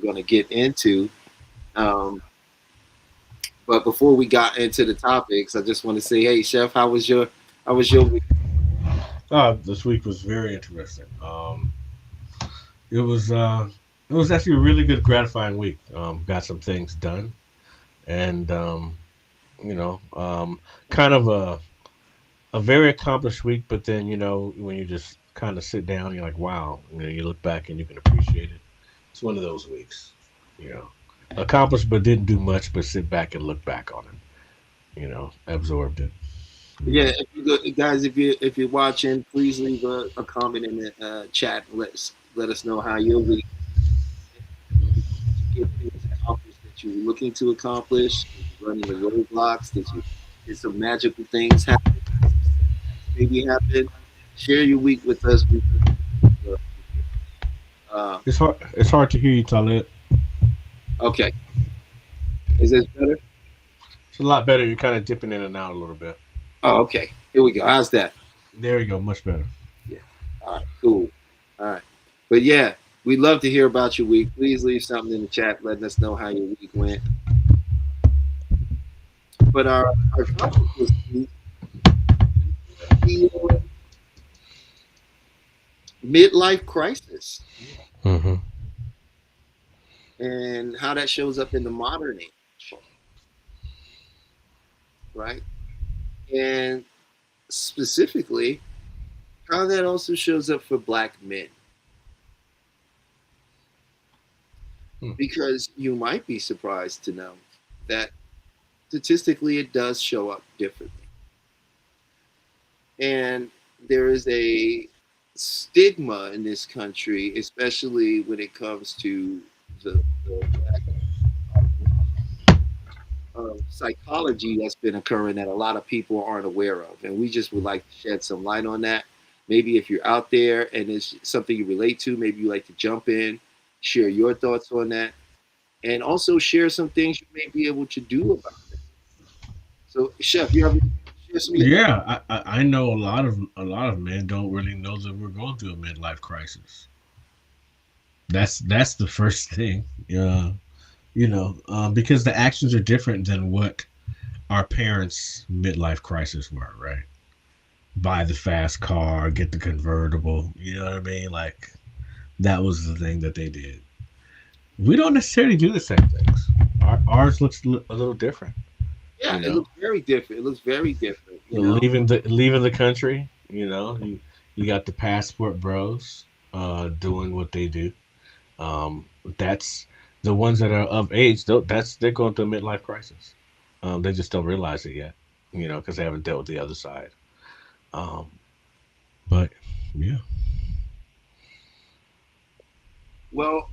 going to get into. Um, but before we got into the topics, I just want to say, hey, Chef, how was your week? This week was very interesting. It was uh, it was actually a really good, gratifying week. Got some things done, and you know, kind of a very accomplished week. But then when you just kind of sit down, you're like, wow. You look back and you can appreciate it. It's one of those weeks. You know, accomplished but didn't do much, but sit back and look back on it. Absorbed it. You Yeah, know. if you go, guys, if you're watching, please leave a comment in the chat. Let us know how your week. Did you get things accomplished that you were looking to accomplish? Did you run into roadblocks? Did some magical things happen? Some setbacks maybe happen? Share your week with us. We love to hear. Uh, It's hard. It's hard to hear you, Talib. okay, is this better? It's a lot better. You're kind of dipping in and out a little bit. Oh, okay. Here we go. How's that? There you go. Much better. Yeah. All right. Cool. All right. But yeah, we'd love to hear about your week. Please leave something in the chat letting us know how your week went. But our topic this week is the midlife crisis Hmm. and how that shows up in the modern age, right? And specifically, how that also shows up for black men. Because you might be surprised to know that statistically it does show up differently. And there is a stigma in this country, especially when it comes to the lack of psychology that's been occurring that a lot of people aren't aware of. And we just would like to shed some light on that. Maybe if you're out there and it's something you relate to, maybe you like to jump in, share your thoughts on that, and also share some things you may be able to do about it. So, Chef, you have share some of your thoughts? Yeah, I know a lot of men don't really know that we're going through a midlife crisis. That's the first thing. Because the actions are different than what our parents' midlife crisis were, right? Buy the fast car, get the convertible. You know what I mean? Like that was the thing that they did. We don't necessarily do the same things. Ours looks a little different. Yeah, You it know, looks very different. It looks very different. You know, leaving the country. You got the passport bros doing what they do. Um, that's the ones that are of age. They're going through a midlife crisis. They just don't realize it yet. Because they haven't dealt with the other side. Um, but yeah. well,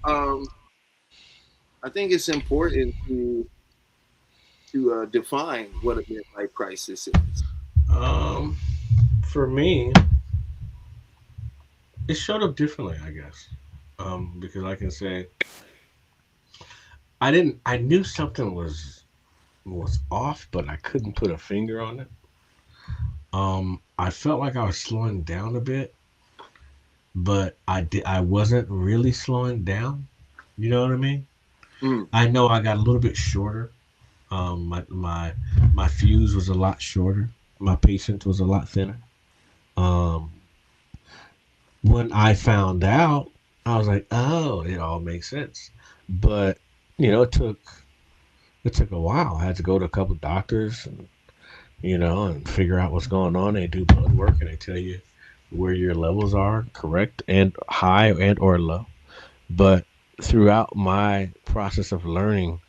I think it's important to define what a midlife crisis is. Um, for me, it showed up differently, I guess. Because I can say I didn't. I knew something was off, but I couldn't put a finger on it. I felt like I was slowing down a bit, but I wasn't really slowing down. You know what I mean? Mm. I know I got a little bit shorter. My fuse was a lot shorter. My patience was a lot thinner. Um, when I found out, I was like, oh, it all makes sense. But it took a while. I had to go to a couple of doctors and figure out what's going on. They do blood work and they tell you where your levels are correct and high and or low. But throughout my process of learning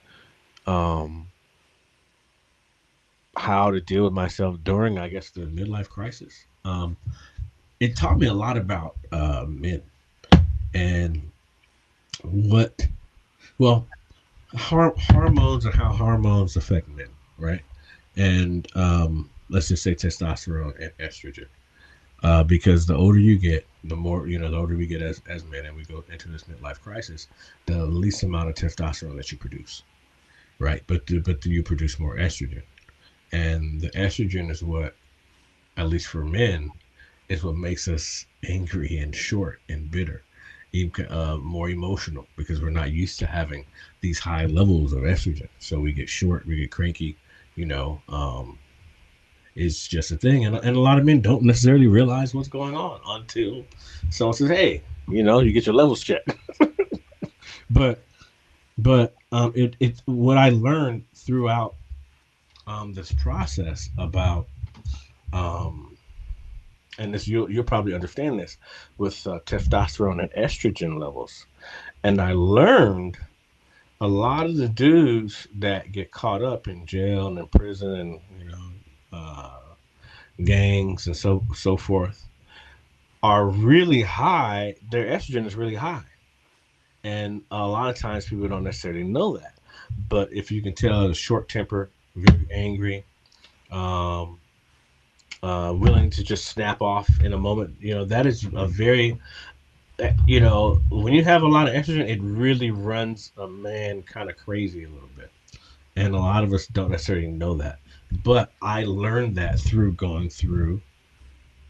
um, how to deal with myself during, I guess, the midlife crisis, it taught me a lot about men and what, well, hormones and how hormones affect men, right? And let's just say testosterone and estrogen. Because the older you get, the older we get as men, and we go into this midlife crisis, the least amount of testosterone that you produce, right? But you produce more estrogen, and the estrogen is what, at least for men, is what makes us angry and short and bitter, even more emotional because we're not used to having these high levels of estrogen. So we get short, we get cranky, you know. It's just a thing, and a lot of men don't necessarily realize what's going on until someone says, "Hey, you know, you get your levels checked." but it what I learned throughout this process about um, and this you'll probably understand this with testosterone and estrogen levels. And I learned a lot of the dudes that get caught up in jail and in prison and uh, gangs and so forth are really high. Their estrogen is really high, and a lot of times people don't necessarily know that. But if you can tell, the short temper, very angry, um, willing to just snap off in a moment, that is a very when you have a lot of estrogen, it really runs a man kind of crazy a little bit. And a lot of us don't necessarily know that. But I learned that through going through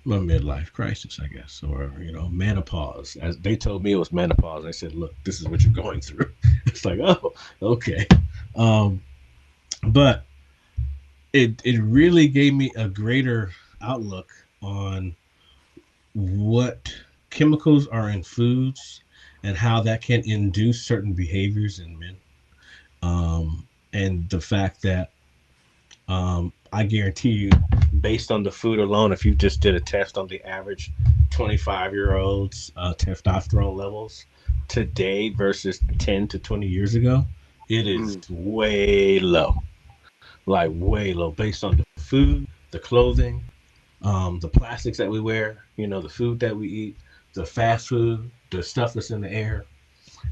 a midlife crisis, I guess, or, menopause. As they told me it was menopause, I said, look, this is what you're going through. It's like, oh, okay. Um, but it really gave me a greater outlook on what chemicals are in foods and how that can induce certain behaviors in men. And the fact that I guarantee you, based on the food alone, if you just did a test on the average 25-year-old's testosterone levels today versus 10 to 20 years ago, it is Mm. way low, like way low, based on the food, the clothing, the plastics that we wear, the food that we eat, the fast food, the stuff that's in the air.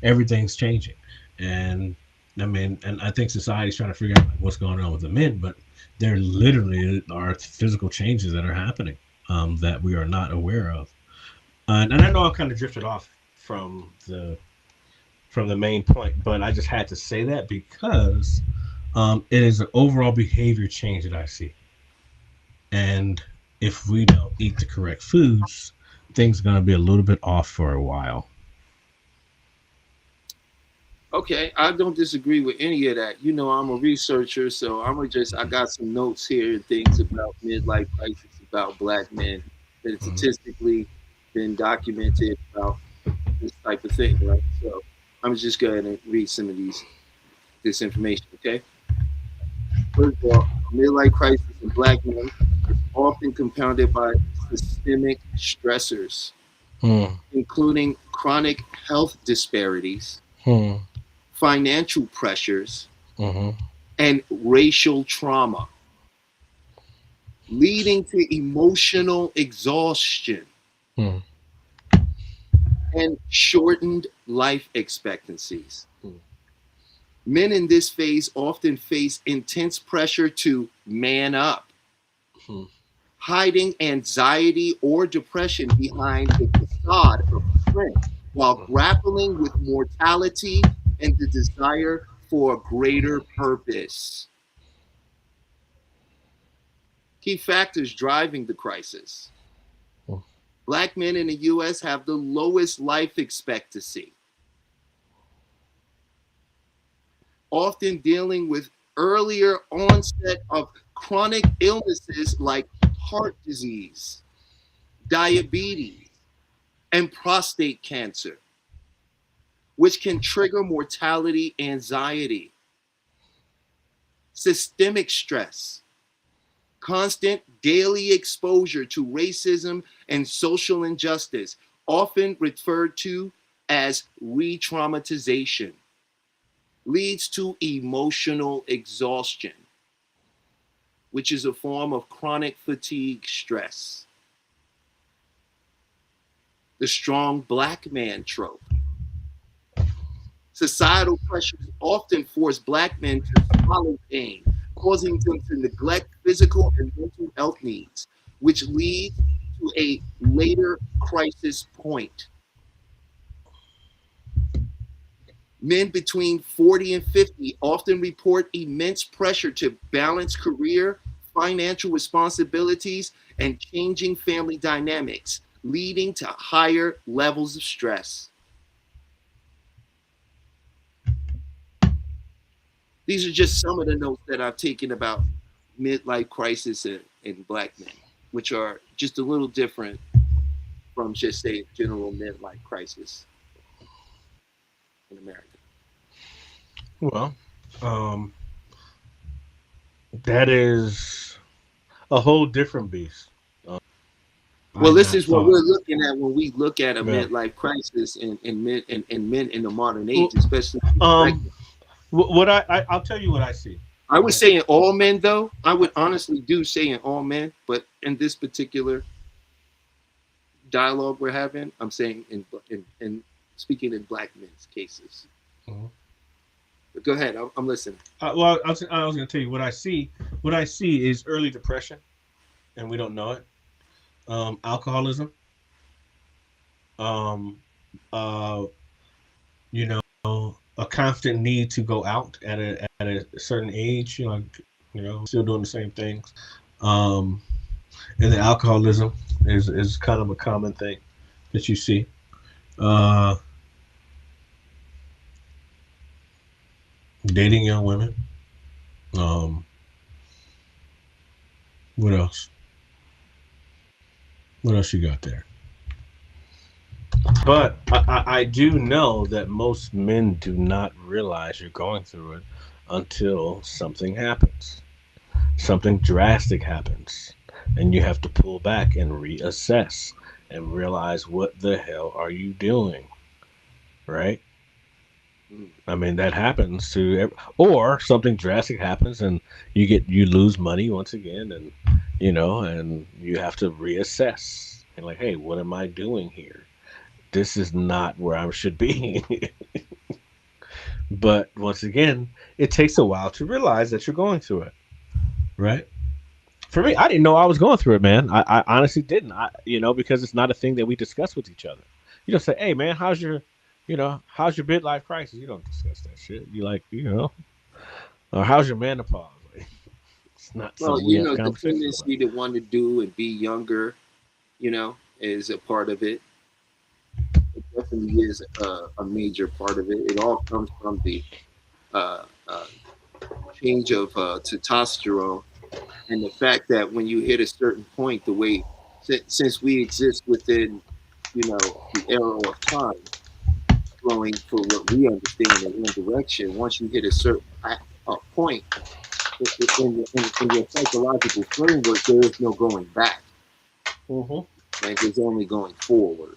Everything's changing, and I mean, and I think society's trying to figure out like, what's going on with the men, but there literally are physical changes that are happening that we are not aware of. And I know I kind of drifted off from the main point, but I just had to say that because it is an overall behavior change that I see. And if we don't eat the correct foods, things are going to be a little bit off for a while. Okay, I don't disagree with any of that. You know, I'm a researcher, so I got some notes here and things about midlife crisis about black men that it's Mhm. statistically been documented about this type of thing, right? So I'm just going to read some of this information, okay? First of all, midlife crisis in black men is often compounded by systemic stressors, Hmm. including chronic health disparities, Hmm. financial pressures, Hmm. and racial trauma, leading to emotional exhaustion Hmm. and shortened life expectancies. Hmm. Men in this phase often face intense pressure to man up, Hmm. hiding anxiety or depression behind a facade of strength while grappling with mortality and the desire for a greater purpose. Key factors driving the crisis. Hmm. Black men in the US have the lowest life expectancy, often dealing with earlier onset of chronic illnesses like heart disease, diabetes, and prostate cancer, which can trigger mortality anxiety. Systemic stress, constant daily exposure to racism and social injustice, often referred to as re traumatization, leads to emotional exhaustion, which is a form of chronic fatigue stress. The strong black man trope. Societal pressures often force black men to swallow pain, causing them to neglect physical and mental health needs, which leads to a later crisis point. Men between 40 and 50 often report immense pressure to balance career, financial responsibilities, and changing family dynamics, leading to higher levels of stress. These are just some of the notes that I've taken about midlife crisis in black men, which are just a little different from just say general midlife crisis in America. Well, um, that is a whole different beast. Um, I Well, this not is what thought. we're looking at when we look at a Yeah. midlife crisis in men in the modern age, Well, especially black um, men. what I'll tell you what I see. I would Right. say in all men, though. I would honestly do say in all men, but in this particular dialogue we're having, I'm saying in speaking in black men's cases. Mhm. But go ahead, I'm listening. Well, I was going to tell you what I see. What I see is early depression, and we don't know it. Alcoholism. Um, uh, you know, a constant need to go out at a certain age. Still doing the same things. Um, and the alcoholism is kind of a common thing that you see. Uh, Dating young women. Um, what else? What else you got there? But I do know that most men do not realize you're going through it until something happens. Something drastic happens. And you have to pull back and reassess and realize what the hell are you doing, right? Mm. I mean that happens or something drastic happens and you lose money once again, and and you have to reassess and like, hey, what am I doing here? This is not where I should be. But once again, it takes a while to realize that you're going through it, right? For me, I didn't know I was going through it, man. I honestly didn't. Because it's not a thing that we discuss with each other. You don't say, "Hey, man, how's your midlife crisis?" You don't discuss that shit. You like, or how's your menopause? Like, it's not Well, something we have the conversations about. tendency to want to do and be younger, is a part of it. It definitely is a major part of it. It all comes from the uh, uh, change of testosterone and the fact that when you hit a certain point, the way since we exist within, the era of time, flowing for what we understand in one direction. Once you hit a certain point in your psychological framework, there is no going back, Mm-hmm. right? There's only going forward,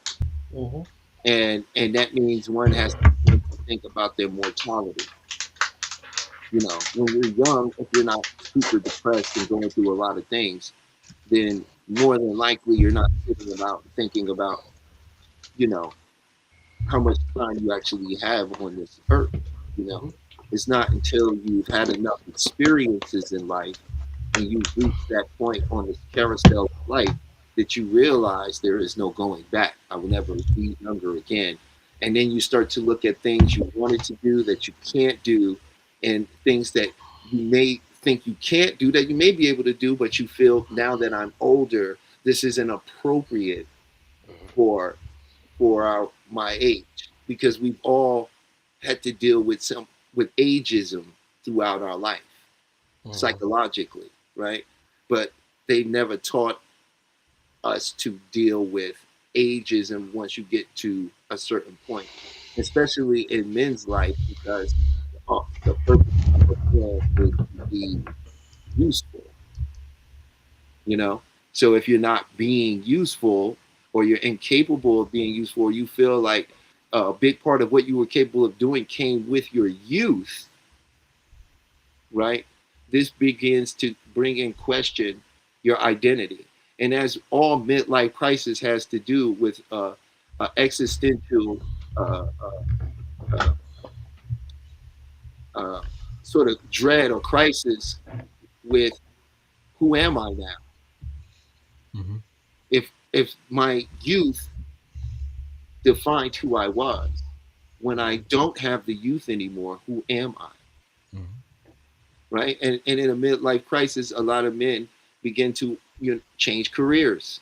Mm-hmm. and that means one has to begin to think about their mortality. When you're young, if you're not super depressed and going through a lot of things, then more than likely you're not sitting about thinking about, you know, how much time you actually have on this earth. You know, Mm-hmm. it's not until you've had enough experiences in life and you've reached that point on this carousel of life that you realize there is no going back. I will never be younger again. And then you start to look at things you wanted to do that you can't do, and things that you may think you can't do that you may be able to do, but you feel now that I'm older, this isn't appropriate for my age, because we've all had to deal with ageism throughout our life Mm-hmm. psychologically, right? But they never taught us to deal with ageism once you get to a certain point, especially in men's life, because the purpose of man is to be useful, you know? So if you're not being useful, or you're incapable of being useful, or you feel like a big part of what you were capable of doing came with your youth, right? This begins to bring in question your identity. And as all midlife crisis has to do with existential uh, uh, uh, sort of dread or crisis with, who am I now? Mm-hmm. If my youth defined who I was, when I don't have the youth anymore, who am I? Mm-hmm. Right? And in a midlife crisis, a lot of men begin to change careers,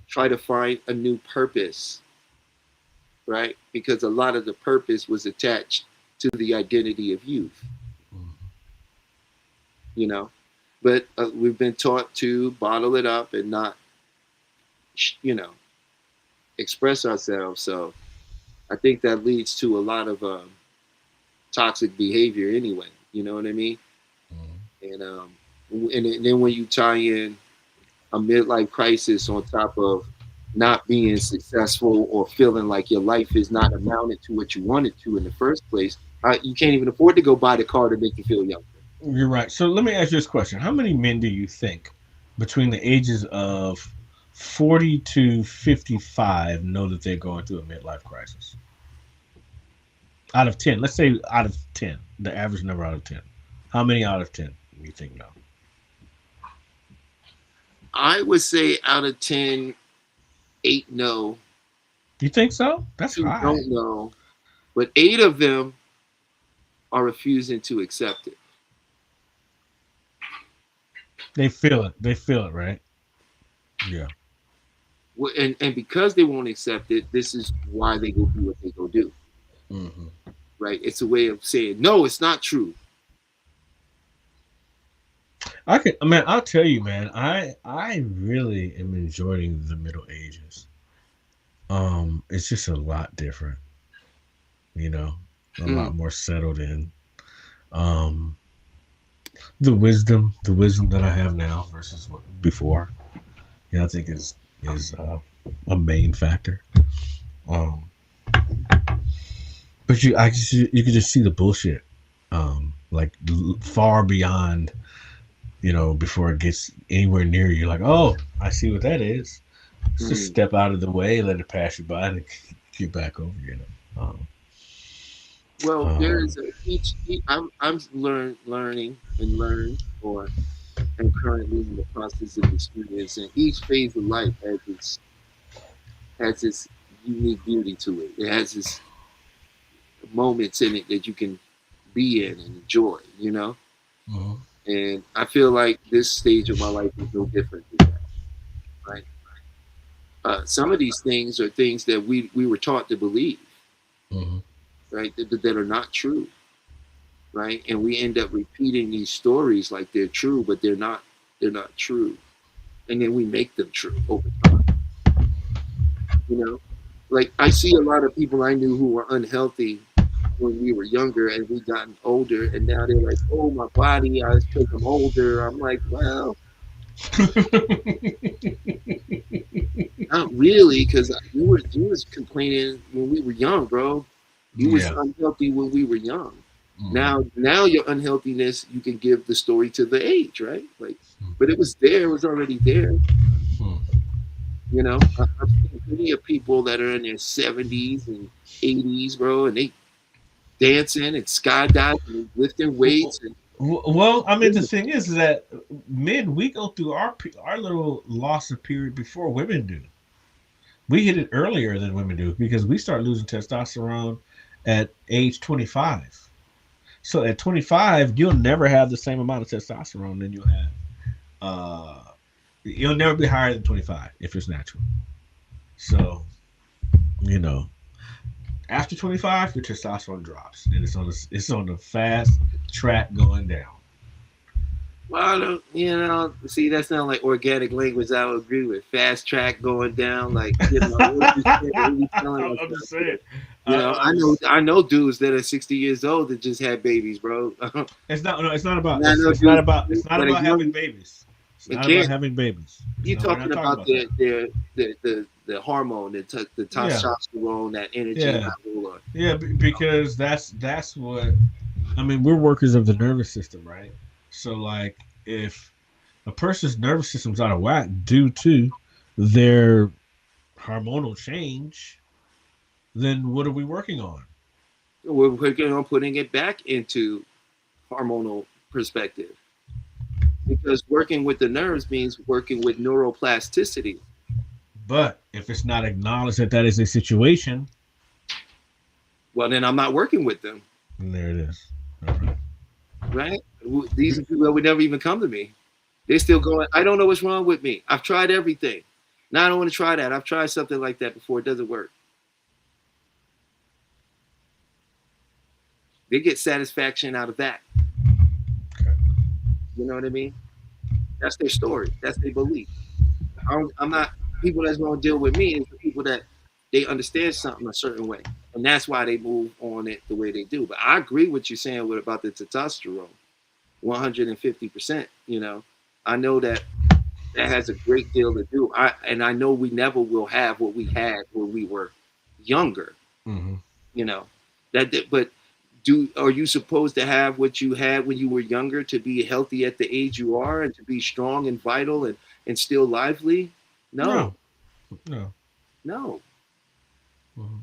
try to find a new purpose, right? Because a lot of the purpose was attached to the identity of youth. you know. But we've been taught to bottle it up and not, you know, express ourselves. So I think that leads to a lot of toxic behavior anyway. You know what I mean? And then when you tie in a midlife crisis on top of not being successful or feeling like your life is not amounted to what you wanted to in the first place, you can't even afford to go buy the car to make you feel young. You're right. So let me ask you this question: how many men do you think between the ages of 40 to 55 know that they're going through a midlife crisis? Out of 10, let's say out of 10, the average number out of 10. How many out of 10 do you think know? I would say out of 10, 8 know, You think so? That's 2 high. don't know, but 8 of them are refusing to accept it. They feel it. They feel it, right? Yeah. And because they won't accept it, this is why they go do what they go do. Mm-hmm. Right? It's a way of saying, no, it's not true. Man, I'll tell you, man, I really am enjoying the Middle Ages. It's just a lot different, you know, a lot more settled in. Um, the wisdom that I have now versus what before, I think is a main factor. Um, but you can just see the bullshit, like far beyond, before it gets anywhere near you. Like, oh, I see what that is. Just step out of the way, let it pass you by, and get back over. Well, there is I'm learning and learn, or am currently in the process of experience, and each phase of life has its unique beauty to it. It has its moments in it that you can be in and enjoy, Uh-huh. And I feel like this stage of my life is no different than that, right? Some of these things are things that we were taught to believe, Uh-huh. right? That are not true, right? And we end up repeating these stories like they're true, but they're not. They're not true, and then we make them true over time. Like I see a lot of people I knew who were unhealthy when we were younger, and we gotten older, and now they're like, "Oh, my body, I because I'm older." I'm like, well, not really, because you was complaining when we were young, bro. You was unhealthy when we were young. Now your unhealthiness, you can give the story to the age, right? Like, but it was there. It was already there. I've seen plenty of people that are in their 70s and 80s, bro, and they dancing and skydiving and lifting weights. Well, I mean, the thing is that men, we go through our little loss of period before women do. We hit it earlier than women do because we start losing testosterone at age 25. So at 25, you'll never have the same amount of testosterone than you'll have. You'll never be higher than 25 if it's natural. So, after 25, your testosterone drops, and it's on the fast track going down. Well, see, that sounds like organic language. I would agree with fast track going down. Like, I'm just saying. I know dudes that are 60 years old that just had babies, bro. It's not about having babies. It's not about having babies. You're talking about the hormone, the testosterone, that energy level. Yeah, because that's what I mean. We're workers of the nervous system, right? So, like, if a person's nervous system's out of whack due to their hormonal change, then what are we working on? We're working on putting it back into hormonal perspective. Because working with the nerves means working with neuroplasticity. But if it's not acknowledged that is a situation, well, then I'm not working with them. And there it is. All right. Right? These are people that would never even come to me. They're still going, I don't know what's wrong with me. I've tried everything. Now I don't want to try that. I've tried something like that before. It doesn't work. They get satisfaction out of that. Okay. You know what I mean? That's their story. That's their belief. I'm not people that's going to deal with me is the people that they understand something a certain way, and that's why they move on it the way they do. But I agree with you saying what about the testosterone, 150%. You know, I know that that has a great deal to do. I know we never will have what we had when we were younger. Mm-hmm. You know, but are you supposed to have what you had when you were younger to be healthy at the age you are and to be strong and vital and still lively? No, No, no. no, Mm-hmm.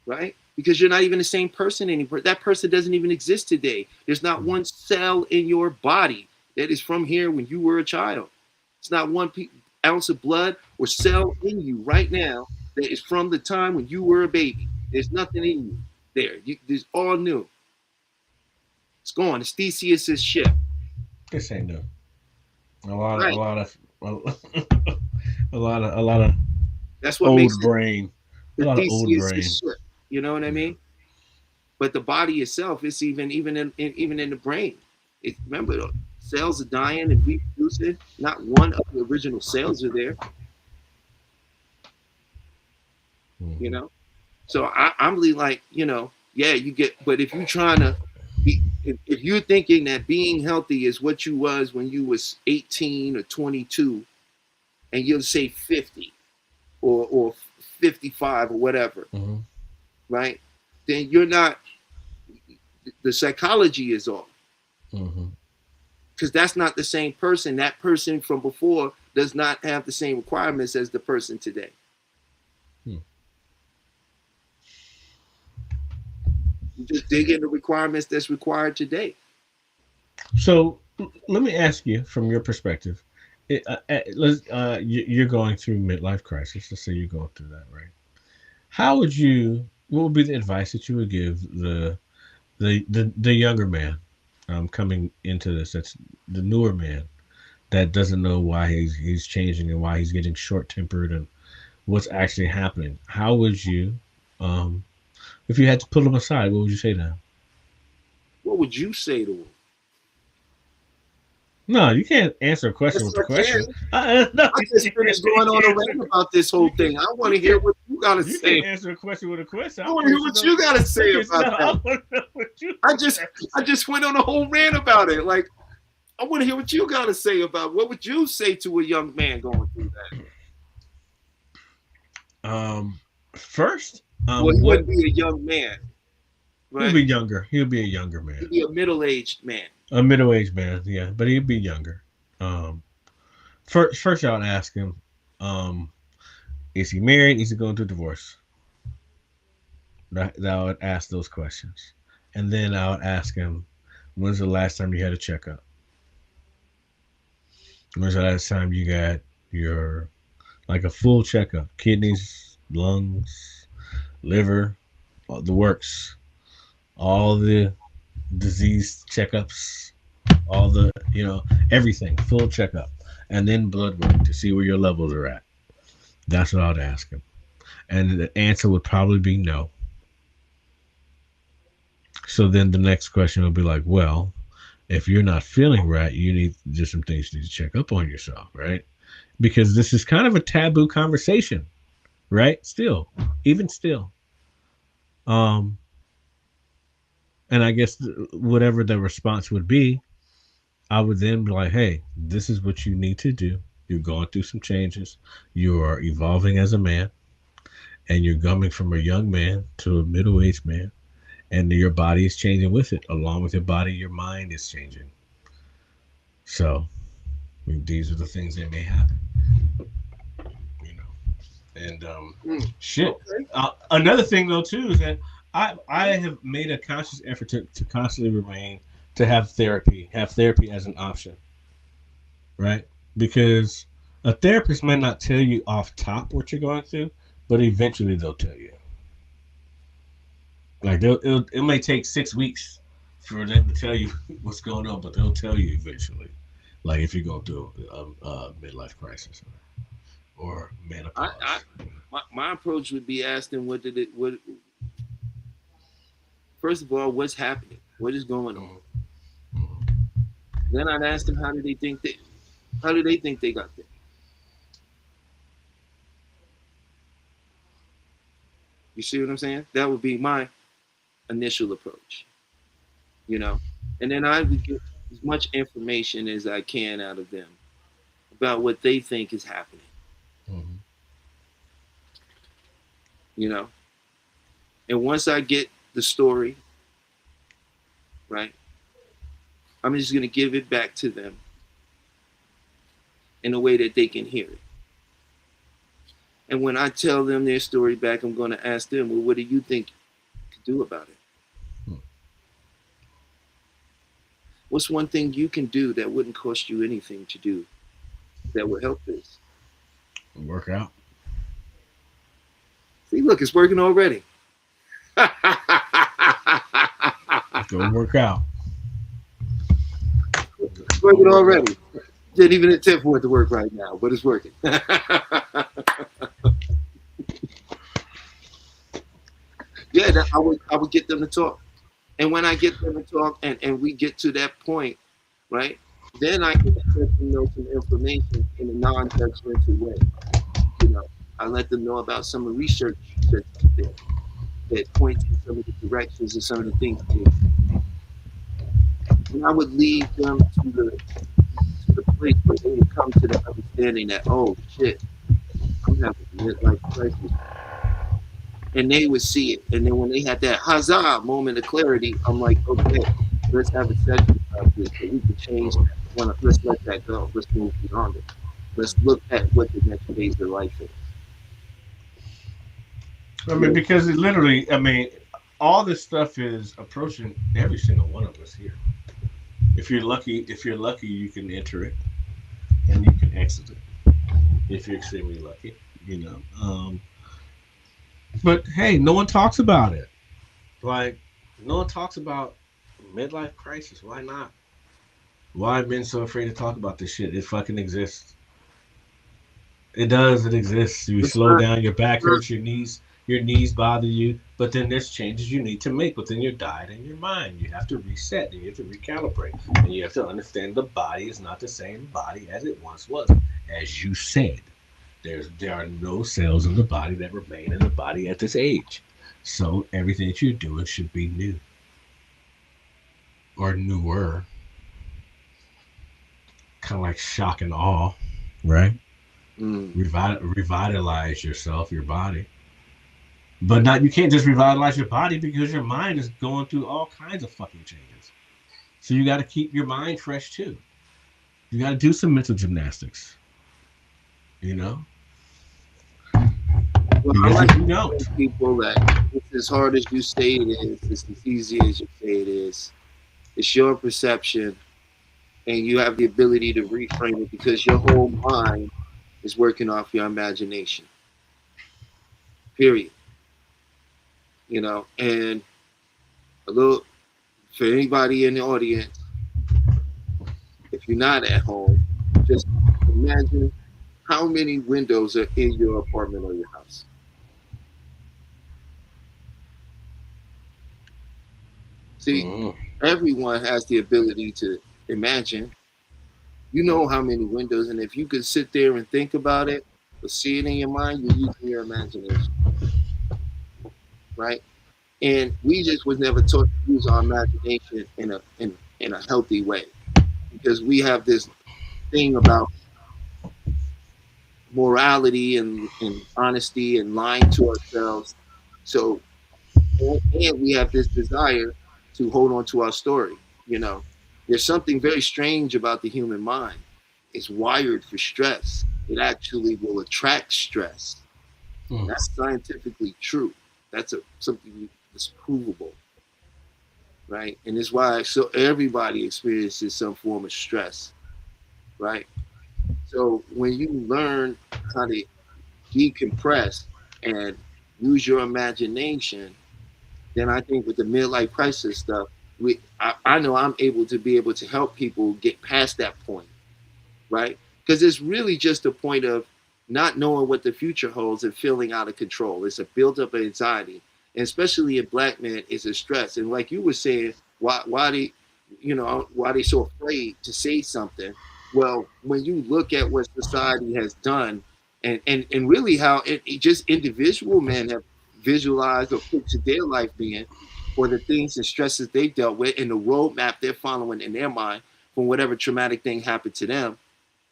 right? Because you're not even the same person anymore. That person doesn't even exist today. There's not one cell in your body that is from here when you were a child. It's not one ounce of blood or cell in you right now that is from the time when you were a baby. There's nothing in you there. It's all new. It's gone. It's Theseus's ship. This ain't new. A lot of, a Right. lot of, a lot of That's what old makes it brain. A the lot of old Theseus's brain. ship. You know what I Yeah. mean? But the body itself is even in the brain. Remember, cells are dying and reproducing. Not one of the original cells are there. You Mm-hmm. know, so I'm really like, yeah, you get. But if you're trying to if you're thinking that being healthy is what you was when you was 18 or 22, and you'll say 50 or 55 or whatever, Mm-hmm. right? Then you're not. The psychology is off Mm-hmm. because that's not the same person. That person from before does not have the same requirements as the person today. Hmm. You just dig in the requirements that's required today. So let me ask you, from your perspective, you're going through midlife crisis. Let's say you're going through that, right? How would you? What would be the advice that you would give the younger man coming into this? That's the newer man that doesn't know why he's changing and why he's getting short tempered and what's actually happening. How would you, um, if you had to pull him aside, what would you say to him? What would you say to them? No, you can't answer a question Yes, with a I question. can. No, I you just can't, finished going on a rant about this whole you can't, thing. I want you to hear can't, what you got to you say. can't answer a question with a question. I want to hear what you got to say about I that. want to know what you I just have to I say. just went on a whole rant about it. Like I want to hear what you got to say about what would you say to a young man going through that? First, Well, he what wouldn't be a young man, he'll right? be younger. He'll be a younger He'd man, be a middle-aged man. a middle-aged man. Yeah, but he'll be younger. Um, first, I would ask him, um, is he married? Is he going through divorce? That I would ask those questions, and then I would ask him, when's the last time you had a checkup? When's the last time you got your like a full checkup? Kidneys, lungs, liver, all the works, all the disease checkups, all the everything, full checkup, and then blood work to see where your levels are at. That's what I'd ask him, and the answer would probably be no. So then the next question would be like, well, if you're not feeling right, you need just some things you need to check up on yourself, right? Because this is kind of a taboo conversation, right? Still, even still. Um, and I guess whatever the response would be, I would then be like, hey, this is what you need to do. You're going through some changes. You are evolving as a man, and you're coming from a young man to a middle aged man, and your body is changing with it. Along with your body, your mind is changing. So, I mean, these are the things that may happen, you know. And shit. Okay. Another thing though too is that I have made a conscious effort to constantly remain to have therapy as an option, right? Because a therapist might not tell you off top what you're going through, but eventually they'll tell you. Like it may take 6 weeks for them to tell you what's going on, but they'll tell you eventually. Like if you go through a midlife crisis or I menopause. my approach would be asking what first of all, what's happening? What is going on? Mhm. Then I'd ask them how do they think they got there? You see what I'm saying? That would be my initial approach, you know. And then I would get as much information as I can out of them about what they think is happening, Mm-hmm. you know. And once I get the story, right, I'm just gonna give it back to them in a way that they can hear it. And when I tell them their story back, I'm gonna ask them, well, what do you think you can do about it? Hmm. What's one thing you can do that wouldn't cost you anything to do that would help this? Work out. See, look, it's working already. Go work out. It's working already. Didn't even attempt for it to work right now, but it's working. Yeah, I would get them to talk. And when I get them to talk and we get to that point, right, then I can let them know some information in a non-judgmental way. You know, I let them know about some of the research that's out there that points in some of the directions and some of the things they do. And I would lead them to the place where they would come to the understanding that, oh shit, I'm having a midlife crisis. And they would see it. And then when they had that huzzah moment of clarity, I'm like, okay, let's have a session about this so we can change that. Let's let that go. Let's move beyond it. Let's look at what the next phase of life is. I mean, because it literally, I mean, all this stuff is approaching every single one of us here. If you're lucky, you can enter it and you can exit it. If you're extremely lucky, you know. But hey, no one talks about it. Like, no one talks about midlife crisis. Why not? Why have men so afraid to talk about this shit? It fucking exists. It does. It exists. You It's slow not, down. Your back it's not, hurts. Your knees bother you. But then there's changes you need to make within your diet and your mind. You have to reset. And you have to recalibrate. And you have to understand the body is not the same body as it once was. As you said, there are no cells in the body that remain in the body at this age. So everything that you're doing should be new or newer. Kind of like shock and awe, right? mm, Revitalize yourself, your body. But not you can't just revitalize your body because your mind is going through all kinds of fucking changes. So you got to keep your mind fresh too. You got to do some mental gymnastics. You know, well, I because like if to you tell don't, people that it's as hard as you say it is, it's as easy as you say it is. It's your perception, and you have the ability to reframe it because your whole mind is working off your imagination. Period. You know, and a little for anybody in the audience, if you're not at home, just imagine how many windows are in your apartment or your house. See, mm, everyone has the ability to imagine. You know how many windows, and if you could sit there and think about it or see it in your mind, you're using your imagination, right? And we just was never taught to use our imagination in a healthy way because we have this thing about morality and honesty and lying to ourselves. So and we have this desire to hold on to our story. You know, there's something very strange about the human mind. It's wired for stress. It actually will attract stress. mm. That's scientifically true. That's something that's provable, right? And it's why so everybody experiences some form of stress, right? So when you learn how to decompress and use your imagination, then I think with the midlife crisis stuff, I know I'm able to help people get past that point, right? Because it's really just a point of not knowing what the future holds and feeling out of control. It's a buildup of anxiety, and especially in black men, it's a stress. And like you were saying, why why they so afraid to say something. Well, when you look at what society has done, and really how it just individual men have visualized or pictured their life being, or the things and stresses they dealt with, and the roadmap they're following in their mind from whatever traumatic thing happened to them,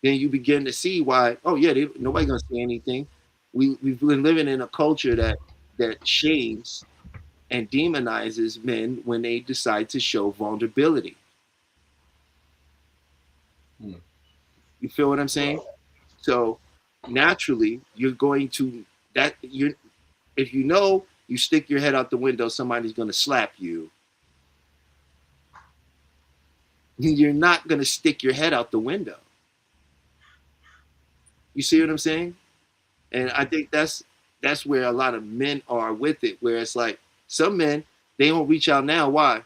then you begin to see why. Oh yeah, nobody's gonna say anything. We've been living in a culture that shames and demonizes men when they decide to show vulnerability. You feel what I'm saying? So naturally, you're going to that you if you stick your head out the window, somebody's going to slap you. You're not going to stick your head out the window. You see what I'm saying? And I think that's where a lot of men are with it, where it's like some men, they don't reach out now. Why?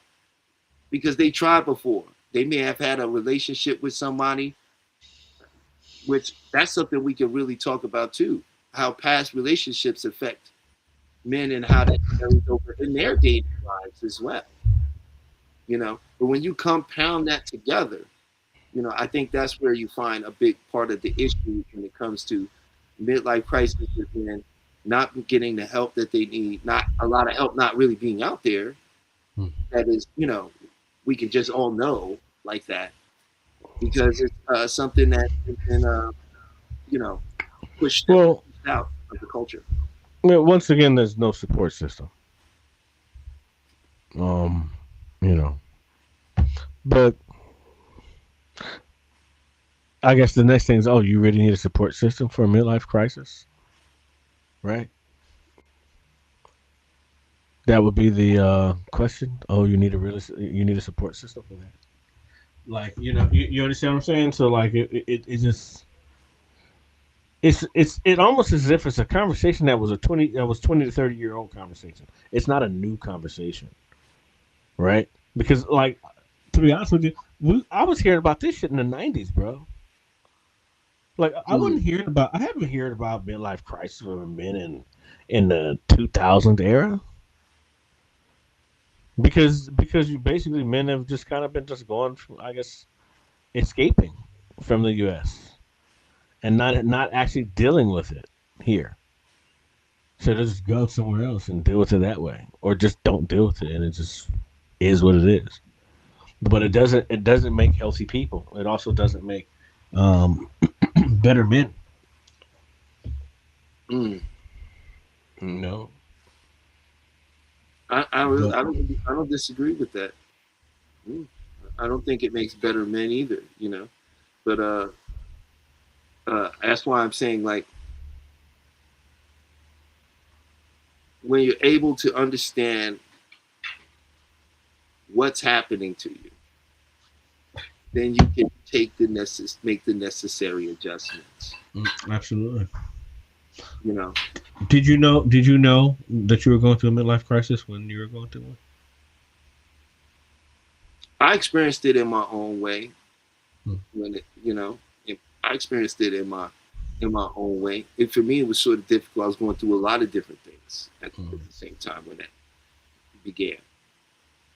Because they tried before. They may have had a relationship with somebody, which that's something we can really talk about too. How past relationships affect men and how that carries over in their dating lives as well. But when you compound that together, I think that's where you find a big part of the issue when it comes to midlife crisis and not getting the help that they need, not a lot of help not really being out there. That is, we can just all know like that, because it's something that has been, pushed out of the culture. Well, once again, there's no support system. Um, you know, but I guess the next thing is, oh, you really need a support system for a midlife crisis, right? That would be the question. Oh, you need a support system for that. Like, you understand what I'm saying? So like it just it almost as if it's a conversation that was 20 to 30 year old conversation. It's not a new conversation, right? Because like, to be honest with you, I was hearing about this shit in the '90s, bro. Like I haven't heard about midlife crisis for men in the 2000 era, because you basically men have just kind of been just going from, I guess, escaping from the U.S. and not actually dealing with it here. So they just go somewhere else and deal with it that way, or just don't deal with it, and it just is what it is. But it doesn't make healthy people. It also doesn't make um, better men. Mm. No, I but don't disagree with that. Mm. I don't think it makes better men either. But that's why I'm saying, like, when you're able to understand what's happening to you, then you can make the necessary adjustments. Absolutely. You know, Did you know? Did you know that you were going through a midlife crisis when you were going through one? I experienced it in my own way. Hmm. I experienced it in my own way. And for me, it was sort of difficult. I was going through a lot of different things at the same time when that began.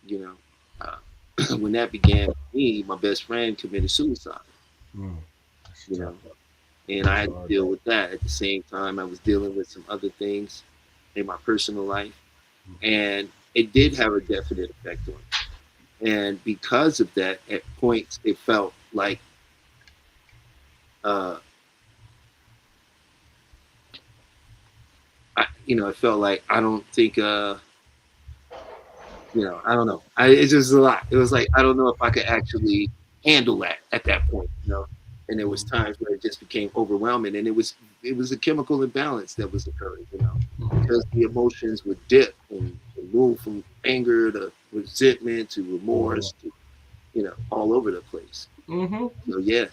You know, when that began, for me, my best friend committed suicide. Mm. You know, and I had to deal with that at the same time. I was dealing with some other things in my personal life, and it did have a definite effect on me. And because of that, at points it felt like uh, it felt like I don't think I don't know. It's just a lot. It was like I don't know if I could actually handle that at that point. And there was times where it just became overwhelming, and it was a chemical imbalance that was occurring. Because the emotions would dip and move from anger to resentment to remorse to all over the place. Mm-hmm. So yeah.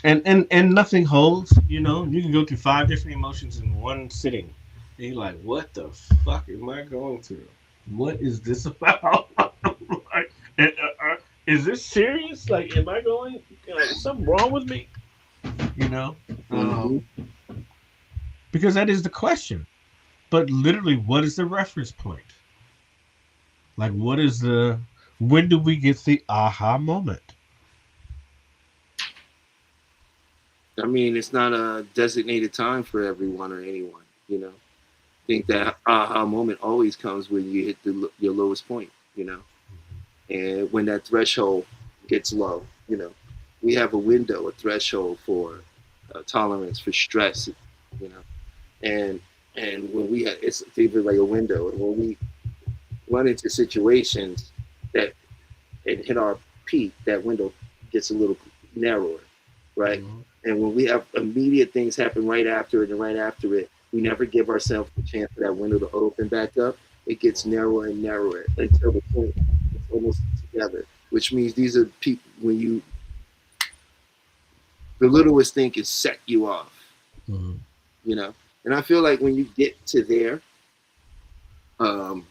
And nothing holds. You can go through 5 different emotions in one sitting. And you're like, what the fuck am I going through? What is this about? Like, is this serious? Like, am I going? Is something wrong with me? Mm-hmm. Because that is the question. But literally, what is the reference point? Like, When do we get the aha moment? I mean, it's not a designated time for everyone or anyone. I think that aha moment always comes when you hit your lowest point. And when that threshold gets low. We have a window, a threshold for tolerance for stress. And when it's either like a window, and when we run into situations that it hit our peak, that window gets a little narrower, right? Mm-hmm. And when we have immediate things happen right after it and right after it, we never give ourselves the chance for that window to open back up. It gets narrower and narrower until the point it's almost together. Which means these are people when the littlest thing can set you off, Mm-hmm. And I feel like when you get to there, um,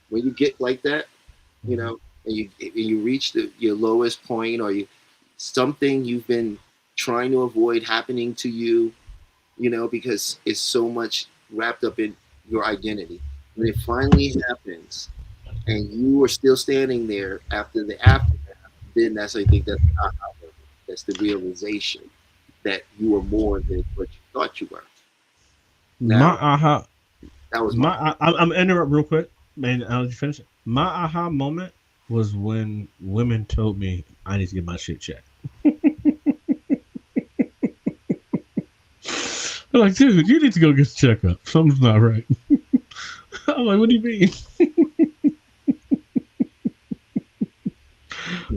when you get like that, and you reach your lowest point, or something you've been trying to avoid happening to you, because it's so much wrapped up in your identity. When it finally happens, and you are still standing there after the aftermath, then I think that's the aha moment. That's the realization that you are more than what you thought you were. My Now, aha, that was my my. I'm interrupt real quick, man. I'll let you finish it. My aha moment was when women told me I need to get my shit checked. They're like, dude, you need to go get a checkup. Something's not right. I'm like, what do you mean?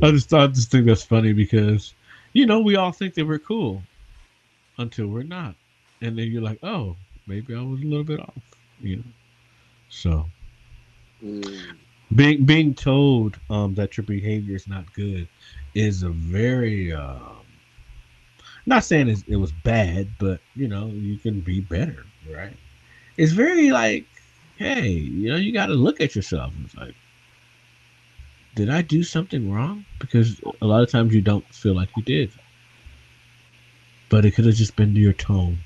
I just think that's funny because, we all think that we're cool until we're not, and then you're like, oh, maybe I was a little bit off, So Mm, being told that your behavior is not good is a very not saying it was bad, but you can be better, right? It's very like, hey, you got to look at yourself. It's like, did I do something wrong? Because a lot of times you don't feel like you did, but it could have just been your tone.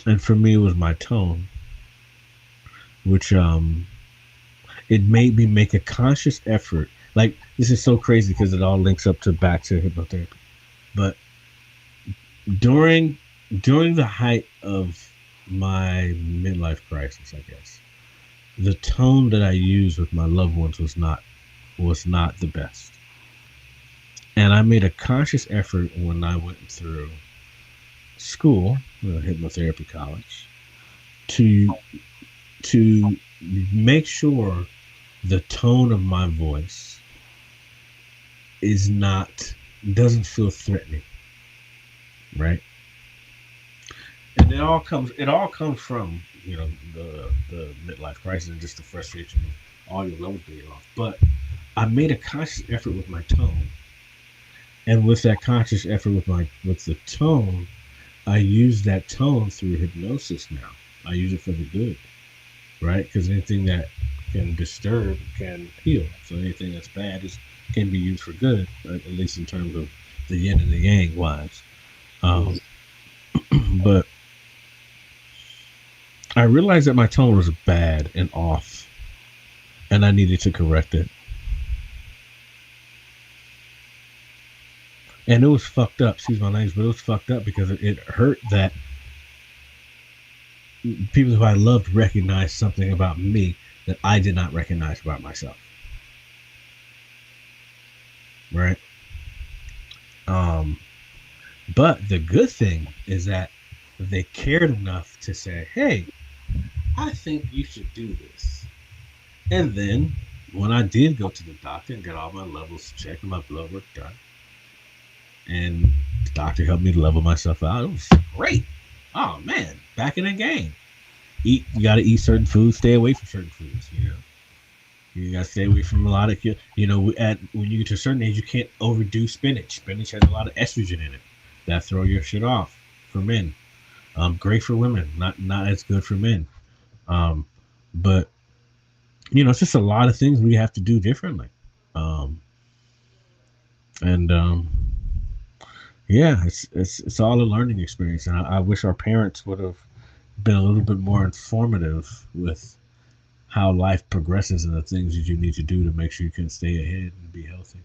And for me, it was my tone, which it made me make a conscious effort. Like, this is so crazy because it all links up to back to hypnotherapy. But during the height of my midlife crisis, I guess, the tone that I used with my loved ones was not the best. And I made a conscious effort when I went through school, hypnotherapy college, to make sure the tone of my voice doesn't feel threatening, right? And it all comes from the midlife crisis and just the frustration of all your levels being off. But I made a conscious effort with my tone, and with that conscious effort with the tone, I use that tone through hypnosis now. I use it for the good, right? Because anything that can disturb can heal. So anything that's bad can be used for good, right? At least in terms of the yin and the yang wise. But I realized that my tone was bad and off, and I needed to correct it. And it was fucked up. Excuse my language, but it was fucked up because it hurt that people who I loved recognized something about me that I did not recognize about myself. Right? But the good thing is that they cared enough to say, hey, I think you should do this. And then when I did go to the doctor and get all my levels checked and my blood work done, and the doctor helped me to level myself out, it was great. Oh man, back in the game. You got to eat certain foods, stay away from certain foods. You got to stay away from a lot of, when you get to a certain age, you can't overdo spinach. Spinach has a lot of estrogen in it that throw your shit off for men. Great for women, not as good for men. But it's just a lot of things we have to do differently. Yeah, it's all a learning experience, and I wish our parents would have been a little bit more informative with how life progresses and the things that you need to do to make sure you can stay ahead and be healthy.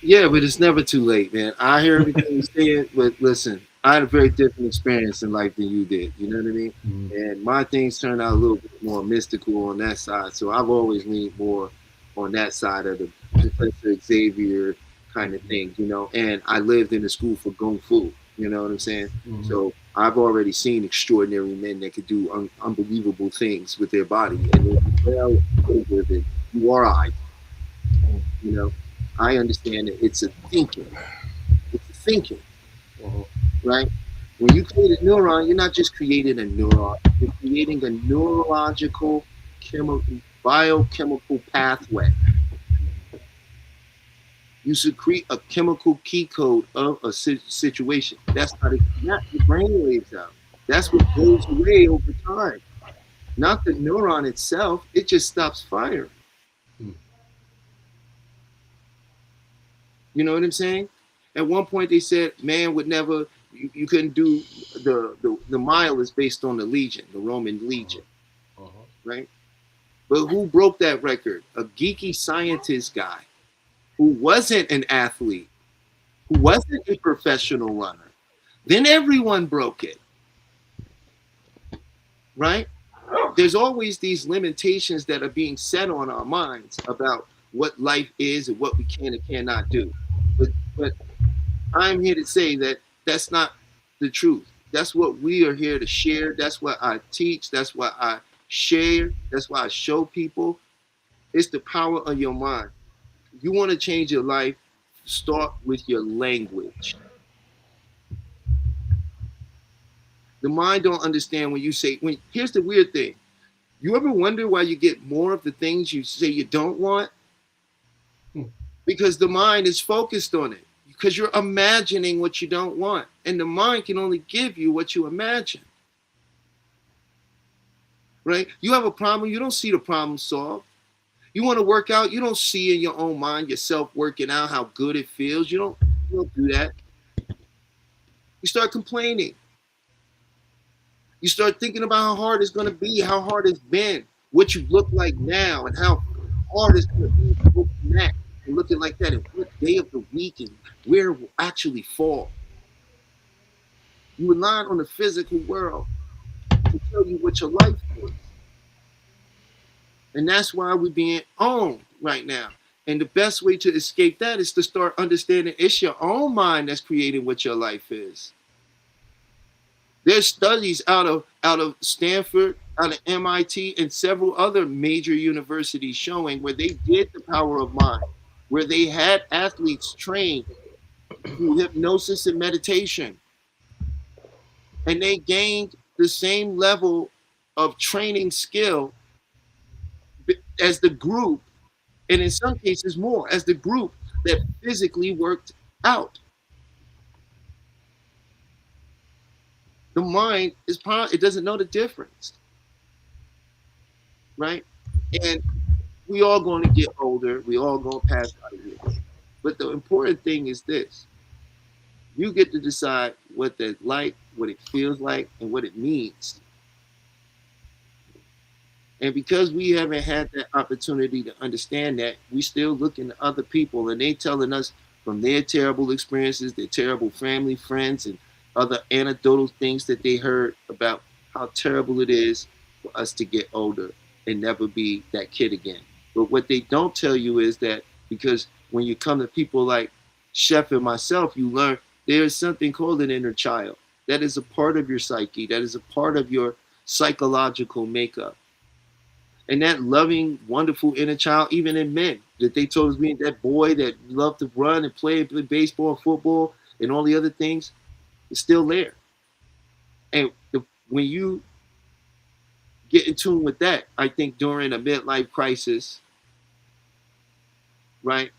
Yeah, but it's never too late, man. I hear everything you're saying, but listen, I had a very different experience in life than you did. You know what I mean? Mm-hmm. And my things turned out a little bit more mystical on that side. So I've always leaned more on that side of the Professor Xavier kind of thing, you know. And I lived in a school for Kung Fu, you know what I'm saying? Mm-hmm. So I've already seen extraordinary men that could do unbelievable things with their body. And if you're well with it, you are I, you know. I understand that it's a thinking. It's a thinking, right? When you create a neuron, you're not just creating a neuron, you're creating a neurological biochemical pathway. You secrete a chemical key code of a situation. That's how they snap your brain waves out. That's what goes away over time. Not the neuron itself, it just stops firing. You know what I'm saying? At one point, they said man would never, you couldn't do the mile is based on the legion, the Roman legion, right? But who broke that record? A geeky scientist guy who wasn't an athlete, who wasn't a professional runner. Then everyone broke it, right? There's always these limitations that are being set on our minds about what life is and what we can and cannot do. But I'm here to say that that's not the truth. That's what we are here to share. That's what I teach. That's what I share. That's why I show people. It's the power of your mind. You want to change your life, start with your language. The mind don't understand when you say, here's the weird thing. You ever wonder why you get more of the things you say you don't want? Because the mind is focused on it. Because you're imagining what you don't want. And the mind can only give you what you imagine. Right? You have a problem, you don't see the problem solved. You want to work out, you don't see in your own mind yourself working out, how good it feels. You don't do that. You start complaining. You start thinking about how hard it's going to be, how hard it's been, what you look like now, and how hard it's going to be to go from that and looking like that, and what day of the week and where it will actually fall. You rely on the physical world to tell you what your life is. And that's why we're being owned right now. And the best way to escape that is to start understanding it's your own mind that's creating what your life is. There's studies out of Stanford, out of MIT, and several other major universities showing where they did the power of mind, where they had athletes trained through hypnosis and meditation. And they gained the same level of training skill as the group, and in some cases more, as the group that physically worked out. The mind is it doesn't know the difference, right? And we all going to get older. We all going to pass out of here. But the important thing is this: you get to decide what that's like, what it feels like, and what it means. And because we haven't had that opportunity to understand that, we still looking to other people, and they telling us from their terrible experiences, their terrible family, friends, and other anecdotal things that they heard about how terrible it is for us to get older and never be that kid again. But what they don't tell you is that because when you come to people like Chef and myself, you learn there is something called an inner child. That is a part of your psyche. That is a part of your psychological makeup. And that loving, wonderful inner child, even in men, that they told us, being that boy that loved to run and play baseball and football and all the other things, is still there. And when you get in tune with that, I think during a midlife crisis, right,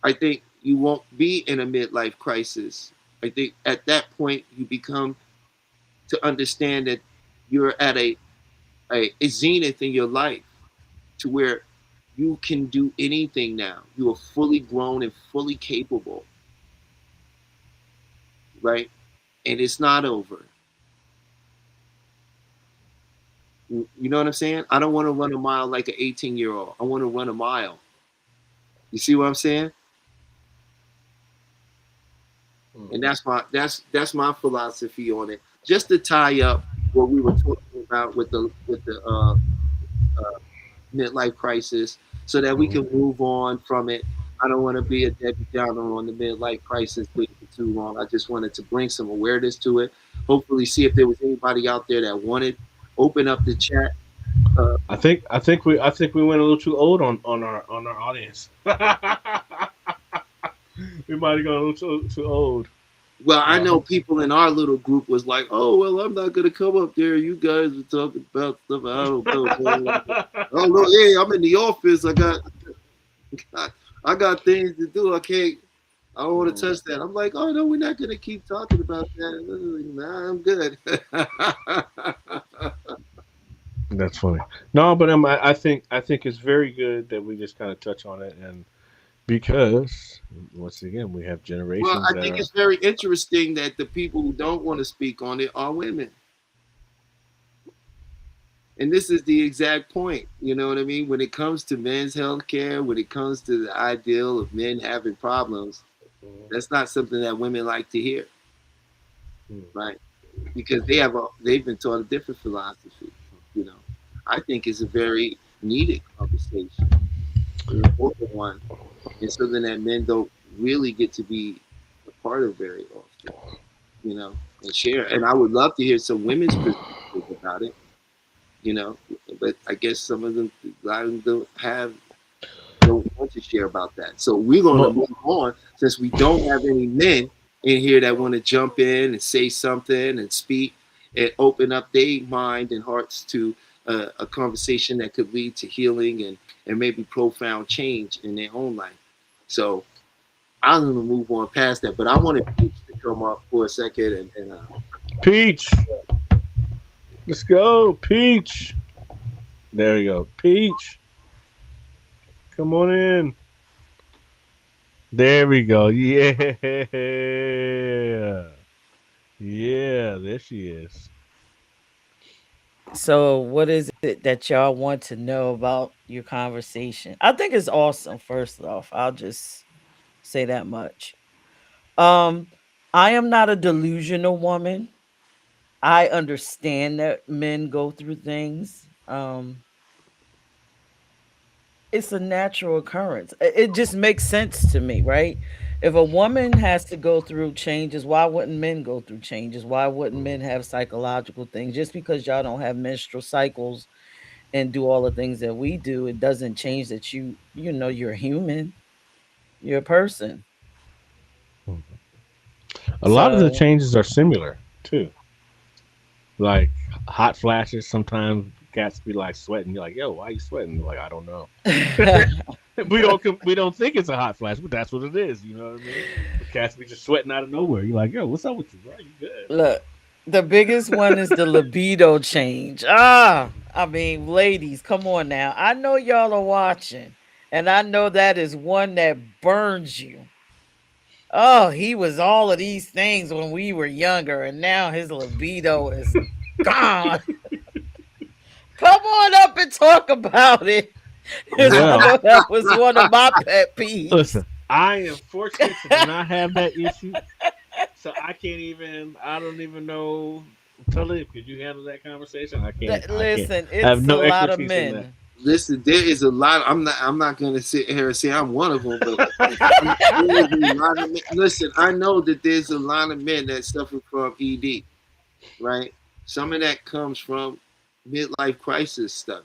I think you won't be in a midlife crisis. I think at that point, you become to understand that you're at a zenith in your life to where you can do anything now. You are fully grown and fully capable, right? And it's not over. You know what I'm saying? I don't want to run a mile like an 18-year-old. I want to run a mile. You see what I'm saying? And that's my philosophy on it. Just to tie up what we were talking about with the midlife crisis, so that we can move on from it. I don't want to be a Debbie Downer on the midlife crisis for too long. I just wanted to bring some awareness to it. Hopefully, see if there was anybody out there that wanted open up the chat. I think we went a little too old on our audience. We might have gone a little too old. Well, I know people in our little group was like, "Oh, well, I'm not gonna come up there. You guys are talking about stuff I don't know. Oh no, hey, I'm in the office. I got things to do. I can't. I don't want to touch that." I'm like, "Oh no, we're not gonna keep talking about that. Nah, I'm good." That's funny. No, but I think it's very good that we just kind of touch on it, and because once again we have Well, generations I that think are. it's very interesting that the people who don't want to speak on it are women. And this is the exact point. You know what I mean? When it comes to men's health care, when it comes to the ideal of men having problems, that's not something that women like to hear, right? Because they've been taught a different philosophy. You know, I think it's a very needed conversation, an important one, and something that men don't really get to be a part of very often. You know, and share. And I would love to hear some women's perspective about it. You know, but I guess some of them, a lot of them don't want to share about that. So we're going to Well, move on since we don't have any men in here that want to jump in and say something and speak and open up their mind and hearts to a conversation that could lead to healing and maybe profound change in their own life. So I'm going to move on past that, but I wanted Peach to come up for a second and Peach, let's go, Peach. There you go, Peach. Come on in. There we go. Yeah, yeah. There she is. So, what is it that y'all want to know about your conversation? I think it's awesome. First off, I'll just say that much. Um, I am not a delusional woman. I understand that men go through things. It's a natural occurrence. It just makes sense to me, right? If a woman has to go through changes, why wouldn't men go through changes? Why wouldn't men have psychological things? Just because y'all don't have menstrual cycles and do all the things that we do, it doesn't change that you're human. You're a person. A lot of the So changes are similar too. Like hot flashes. Sometimes cats be like sweating. You're like, "Yo, why you sweating?" They're like, "I don't know." we don't think it's a hot flash, but that's what it is. You know what I mean? The cats be just sweating out of nowhere. You're like, "Yo, what's up with you? Bro, you good?" look, the biggest one is the libido change. I mean, ladies, come on now. I know y'all are watching, and I know that is one that burns you. Oh, he was all of these things when we were younger, and now his libido is gone. Come on up and talk about it. Because I Well, know that was one of my pet peeves. listen, I am fortunate to not have that issue, so I can't even. I don't even know. Totally, could you handle that conversation? I can't. I can't. Listen, I have it's a no lot of expertise in that. men. listen, there is a lot. I'm not going to sit here and say I'm one of them, but there is a lot of men. Listen, I know that there's a lot of men that suffer from ED, right? Some of that comes from midlife crisis stuff,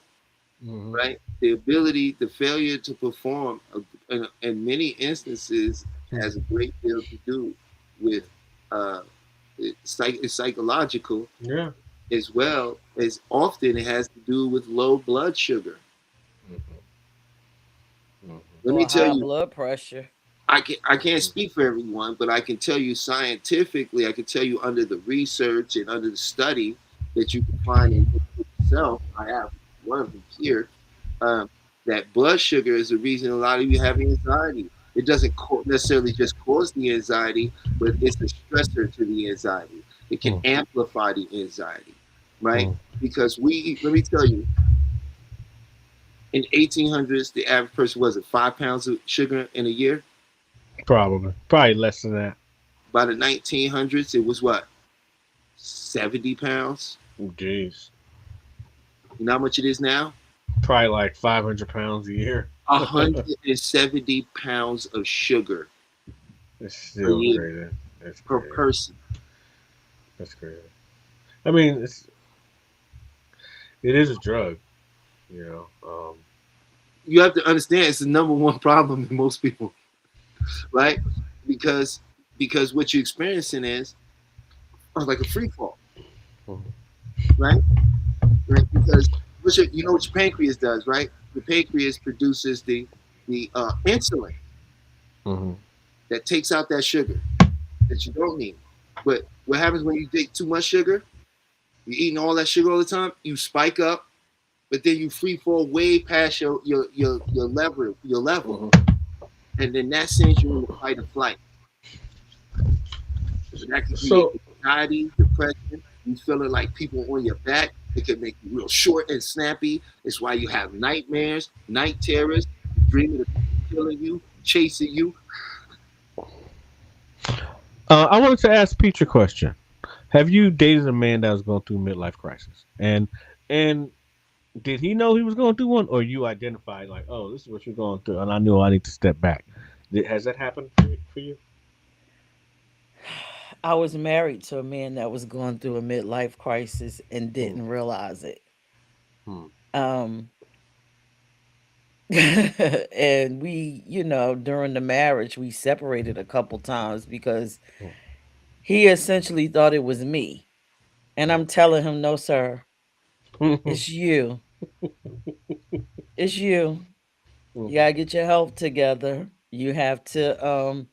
Hmm. right? The ability, the failure to perform, in many instances, has a great deal to do with uh, it's psychological Yeah. as well as often it has to do with low blood sugar. Hmm. Hmm. Let me Or tell high you, blood pressure. I can't speak for everyone, but I can tell you scientifically, I can tell you under the research and under the study that you can find in yourself. I have one of them here. Um, that blood sugar is the reason a lot of you have anxiety. It doesn't necessarily just cause the anxiety, but it's a stressor to the anxiety. It can Hmm. amplify the anxiety. right? Mm. Because let me tell you, in 1800s, the average person was it 5 pounds of sugar in a year. Probably less than that. By the 1900s, it was what 70 pounds. Jeez, You know how much it is now? probably like 500 pounds a year. 170 pounds of sugar It's a still year crazy. It's per crazy. person. That's crazy. I mean, it is a drug, you know. You have to understand it's the number one problem in most people, right? Because what you're experiencing is like a free fall, Mhm. right? Right? Because you know what your pancreas does, right? The pancreas produces the insulin Mhm. that takes out that sugar that you don't need. But what happens when you take too much sugar? You're eating all that sugar all the time. You spike up, but then you free fall way past your level, Mhm. and then that sends you into fight or flight. So that can create So, anxiety, depression. You feeling like people on your back. It can make you real short and snappy. It's why you have nightmares, night terrors, dreaming of people killing you, chasing you. I wanted to ask Peach a question. Have you dated a man that was going through midlife crisis? And did he know he was going through one, or you identified like, oh, this is what you're going through, and I knew I need to step back? Has that happened for you? I was married to a man that was going through a midlife crisis and Hmm. didn't realize it. Hmm. Um, and we, during the marriage, we separated a couple times because he essentially thought it was me. And I'm telling him, no, sir, Hmm. it's you. It's you. You Hmm. gotta get your health together. You have to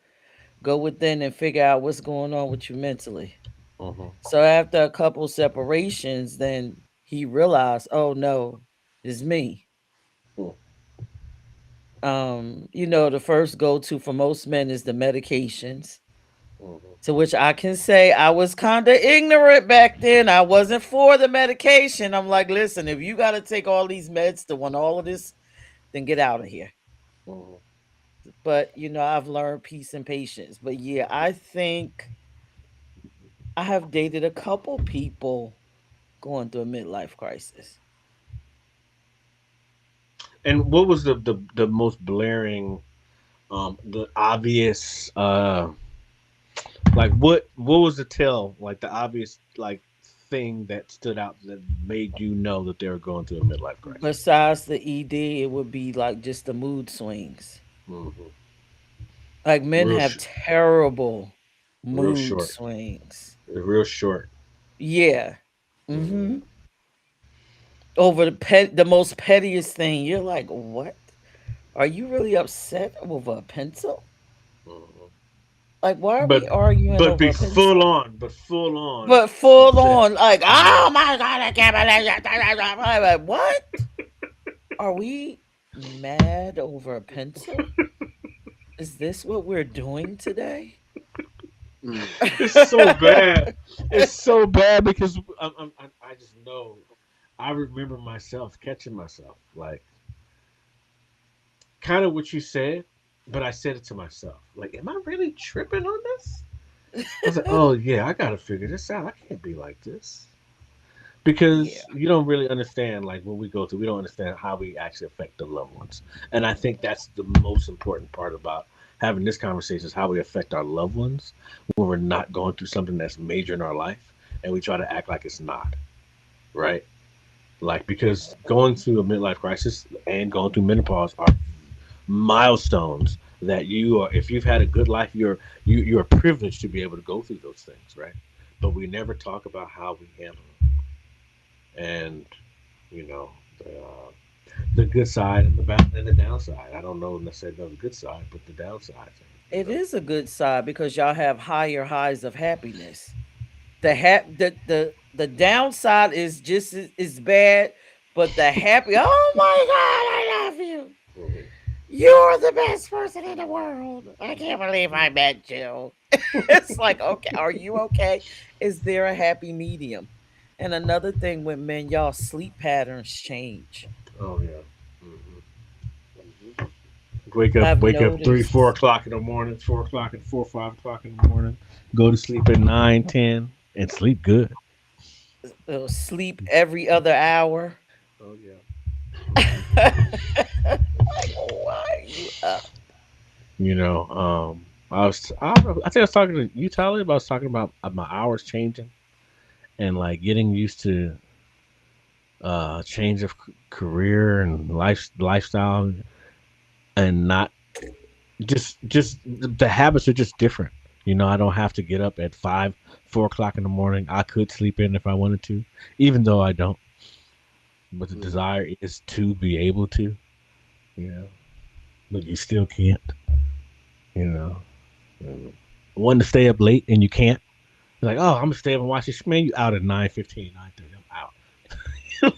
go within and figure out what's going on with you mentally. Hmm. So after a couple separations, then he realized, oh no, it's me. Hmm. The first go to for most men is the medications. Hmm. To which I can say I was kind of ignorant back then. I wasn't for the medication. I'm like, listen, if you got to take all these meds to want all of this, then get out of here. Hmm. But I've learned peace and patience. But yeah, I think I have dated a couple people going through a midlife crisis. And what was the most blaring, the obvious, like what was the tell, like the obvious like thing that stood out that made you know that they were going through a midlife crisis? Besides the ED, it would be like just the mood swings. Hmm. Like men Real, have terrible real mood short, swings. real short. Yeah. Hmm. Mhm. Over the most pettiest thing. You're like, "What? Are you really upset over a pencil? Hmm. Like why are we But arguing over a pencil?" full on But full upset. on like, Yeah. "Oh my god, I can't believe you." I'm like, "What? Are we mad over a pencil? Is this what we're doing today?" Mm. It's so bad. It's so bad because I just know. I remember myself catching myself like kind of what you said, but I said it to myself. Like, am I really tripping on this? I was like, oh yeah, I gotta figure this out. I can't be like this Yeah. because you don't really understand like what we go through. We don't understand how we actually affect the loved ones, and I think that's the most important part about having this conversation is how we affect our loved ones when we're not going through something that's major in our life, and we try to act like it's not right. Like because going through a midlife crisis and going through menopause are milestones that you are if you've had a good life you're privileged to be able to go through those things, right? But we never talk about how we handle them, and you know the good side and the bad and the downside. I don't know necessarily know the good side, but the downside thing, It is a good side because y'all have higher highs of happiness. The downside is just as bad, but the happy, oh my god, I love you. Mhm. You're the best person in the world. I can't believe I met you. It's like, okay, are you okay? Is there a happy medium? And another thing with men, y'all sleep patterns change. Oh yeah. Hmm. Mhm. I've Wake up 3, 4 noticed. o'clock in the morning, 4 o'clock and 4, 5 o'clock in the morning. Go to sleep at 9, 10, and sleep good. Sleep every other hour. Oh yeah. Hmm. Like, why are you up? You know, I think I was talking to you, Tyler, about I was talking about my hours changing and like getting used to change of career and lifestyle and not just the habits are just different. You know, I don't have to get up at 5, 4 o'clock in the morning. I could sleep in if I wanted to, even though I don't. But the Mhm. desire is to be able to. You know, but you still can't. You know, um, wanting to stay up late and you can't. You're like, oh, I'm gonna stay up and watch this. Man, you out at 9:15, 9:30. I'm out.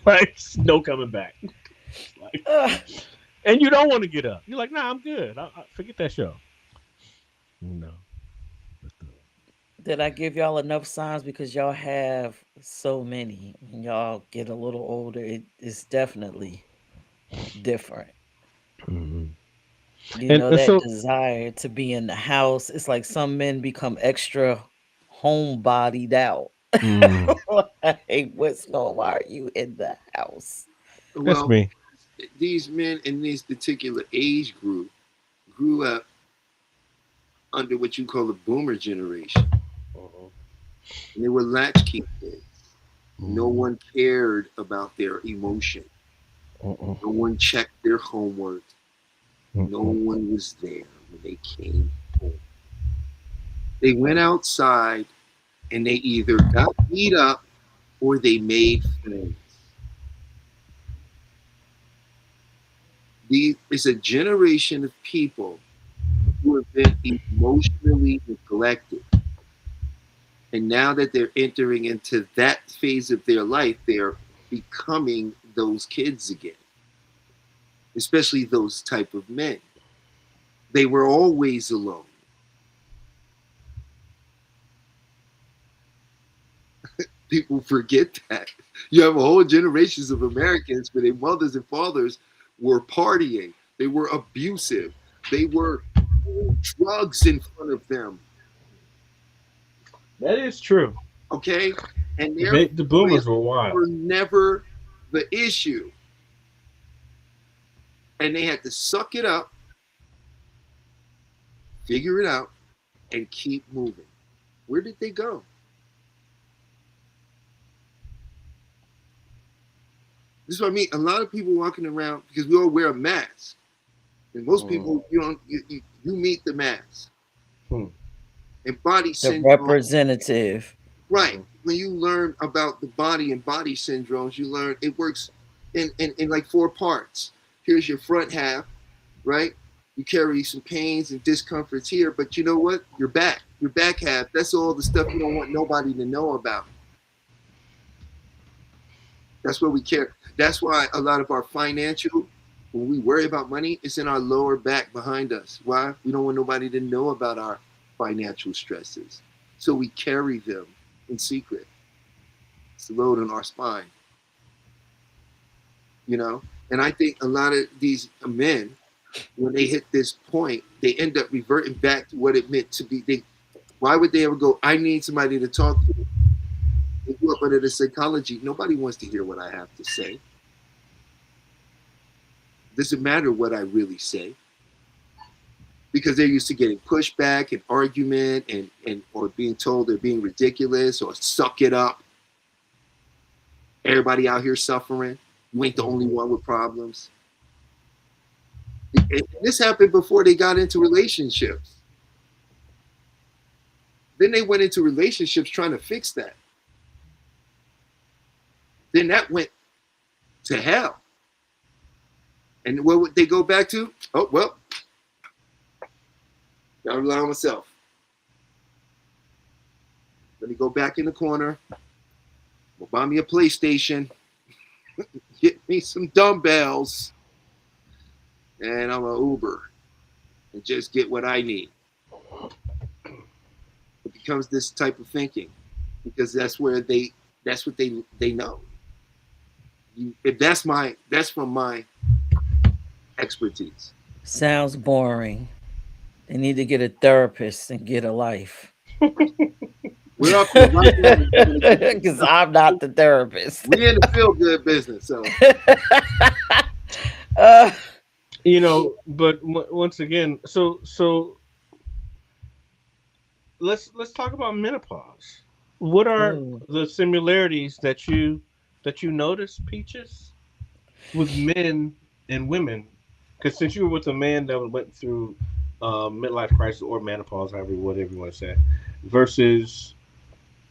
Like, no coming back. Like, Ugh. and you don't want to get up. You're like, nah, I'm good. I forget that show. You know. But, Did I give y'all enough signs? Because y'all have so many. When y'all get a little older, it's definitely different. mhm. You know, And that so, desire to be in the house. It's like some men become extra homebodied out. mm, Like, what's going? Why are you in the house? that's Well, me. these men in this particular age group grew up under what you call the boomer generation. Uh-uh. And they were latchkey kids. No Mm, one cared about their emotion. uh-uh. No one checked their homework. No Uh-uh. one was there when they came home. They went outside and they either got beat up or they made friends. It's a generation of people who have been emotionally neglected. And now that they're entering into that phase of their life, they're becoming those kids again, especially those type of men. They were always alone. People forget that. You have a whole generations of Americans where their mothers and fathers were partying. They were abusive. They were doing drugs in front of them. That is true. Okay? And their The families boomers were wild. were never the issue. And they had to suck it up, figure it out, and keep moving. Where did they go? This is what I mean. A lot of people walking around because we all wear a mask. And most Mm. people, you don't, you meet the mask. Hmm. And body The syndrome, representative. right? Mhm. When you learn about the body and body syndromes, you learn it works in like four parts. Here's your front half, right? You carry some pains and discomforts here, but you know what? Your back half, that's all the stuff you don't want nobody to know about. That's what we care. That's why a lot of our financial, when we worry about money, it's in our lower back behind us. Why? We don't want nobody to know about our financial stresses. So we carry them in secret. It's the load on our spine, you know? And I think a lot of these men, when they hit this point, they end up reverting back to what it meant to be. Why would they ever go, I need somebody to talk to? They grew up under the psychology. Nobody wants to hear what I have to say. It doesn't matter what I really say because they're used to getting pushback and argument and or being told they're being ridiculous or suck it up. Everybody out here suffering. You ain't the only Mhm. one with problems. And this happened before they got into relationships. Then they went into relationships trying to fix that. Then that went to hell. And what would they go back to? Oh, well, gotta rely on myself. Let me go back in the corner. We'll buy me a PlayStation. Get me some dumbbells. And I'm an Uber. And just get what I need. It becomes this type of thinking. Because that's what they know. If that's from my expertise. Sounds boring. They need to get a therapist and get a life. We're up here right now. Because I'm not the therapist. We in the feel good business, so uh, But once again, so let's talk about menopause. What are ooh. the similarities that you notice, Peaches, with men and women? Because since you were with a man that went through midlife crisis or menopause, whatever you want to say, versus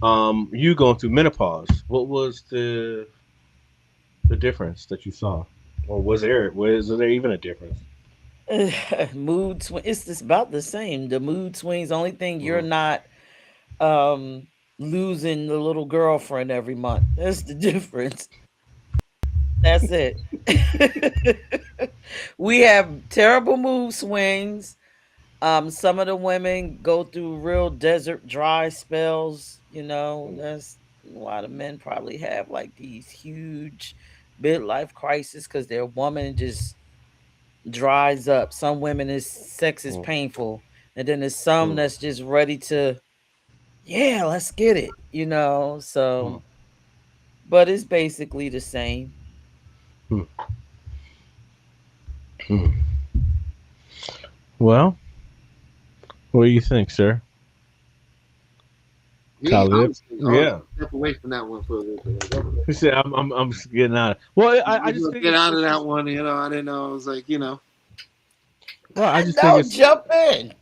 you going through menopause, what was the difference that you saw, or was there even a difference? Mood swing. It's just about the same. The mood swings. Only thing you're Mm. not um losing the little girlfriend every month. That's the difference. That's it. We have terrible mood swings. Some of the women go through real desert dry spells. That's a lot of men probably have like these huge midlife crisis because their woman just dries up. Some women is sex is Mm. painful, and then there's some Mm. that's just ready to, yeah, let's get it. Mm. So, but it's basically the same. Mm. Mm. Well, what do you think, sir? me, Talib? honestly, Yeah. step away from that one for a little bit. Go ahead. He said, I'm just getting out. Well, I just think Get out of it's that just, one, I didn't know. I was like, well, I I just think know, it's, jump in.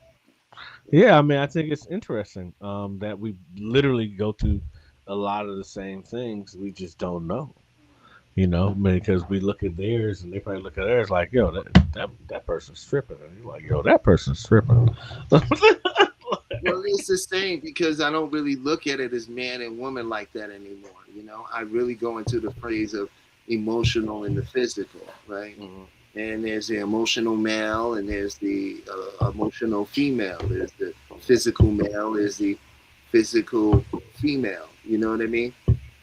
yeah. I mean, I think it's interesting that we literally go through a lot of the same things. We just don't know, because we look at theirs and they probably look at theirs like, yo, that person's stripping, and you're like, yo, that person's stripping. well, it's the same because I don't really look at it as man and woman like that anymore. I really go into the phrase of emotional and the physical, right? Mhm. And there's the emotional male, and there's the emotional female. There's the physical male. There's the physical female. You know what I mean?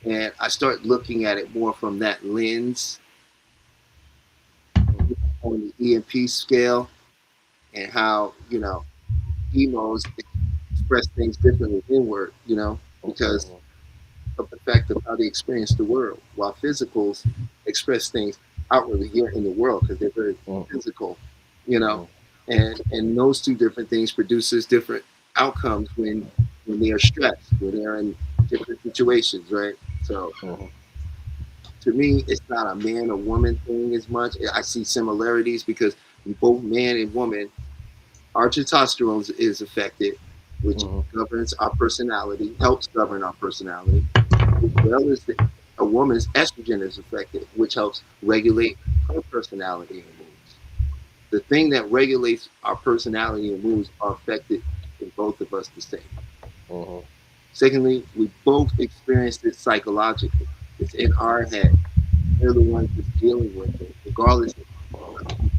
And I start looking at it more from that lens on the EMP scale, and how emos express things differently inward. Because Mhm. of the fact of how they experience the world, while physicals express things outwardly here in the world because they're very Mhm. physical, you know, Mhm. and those two different things produces different outcomes when they are stressed, when they're in different situations, right? So Mhm. to me, it's not a man or woman thing as much. I see similarities because we both man and woman, our testosterone is affected, which Mhm. governs our personality, helps govern our personality as well as a woman's estrogen is affected, which helps regulate her personality and moods. The thing that regulates our personality and moods are affected in both of us the same. Mhm. Secondly, we both experience it psychologically. It's in our head. We're the ones that's dealing with it, regardless.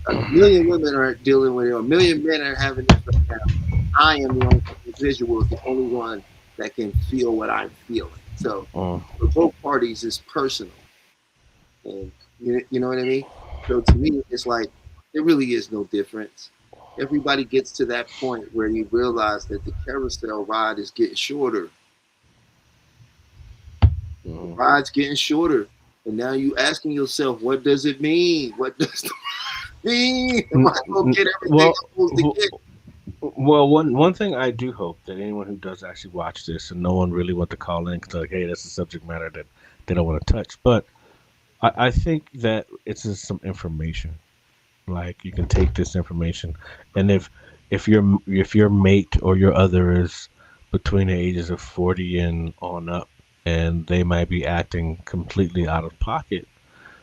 A million women are dealing with it, or a million men are having this right now. I am the only individual, is the only one that can feel what I'm feeling. So Mhm. for both parties, it's personal. And you know what I mean? So to me, it's like there really is no difference. Everybody gets to that point where you realize that the carousel ride is getting shorter. The Mhm. ride's getting shorter. And now you asking yourself, what does it mean? What does it mean? Am I gonna get everything Well, I'm supposed to get? one thing I do hope that anyone who does actually watch this, and no one really want to call in because like, hey, that's a subject matter that they don't want to touch. But I think that it's just some information. Like you can take this information, and if your mate or your other is between the ages of 40 and on up, and they might be acting completely out of pocket,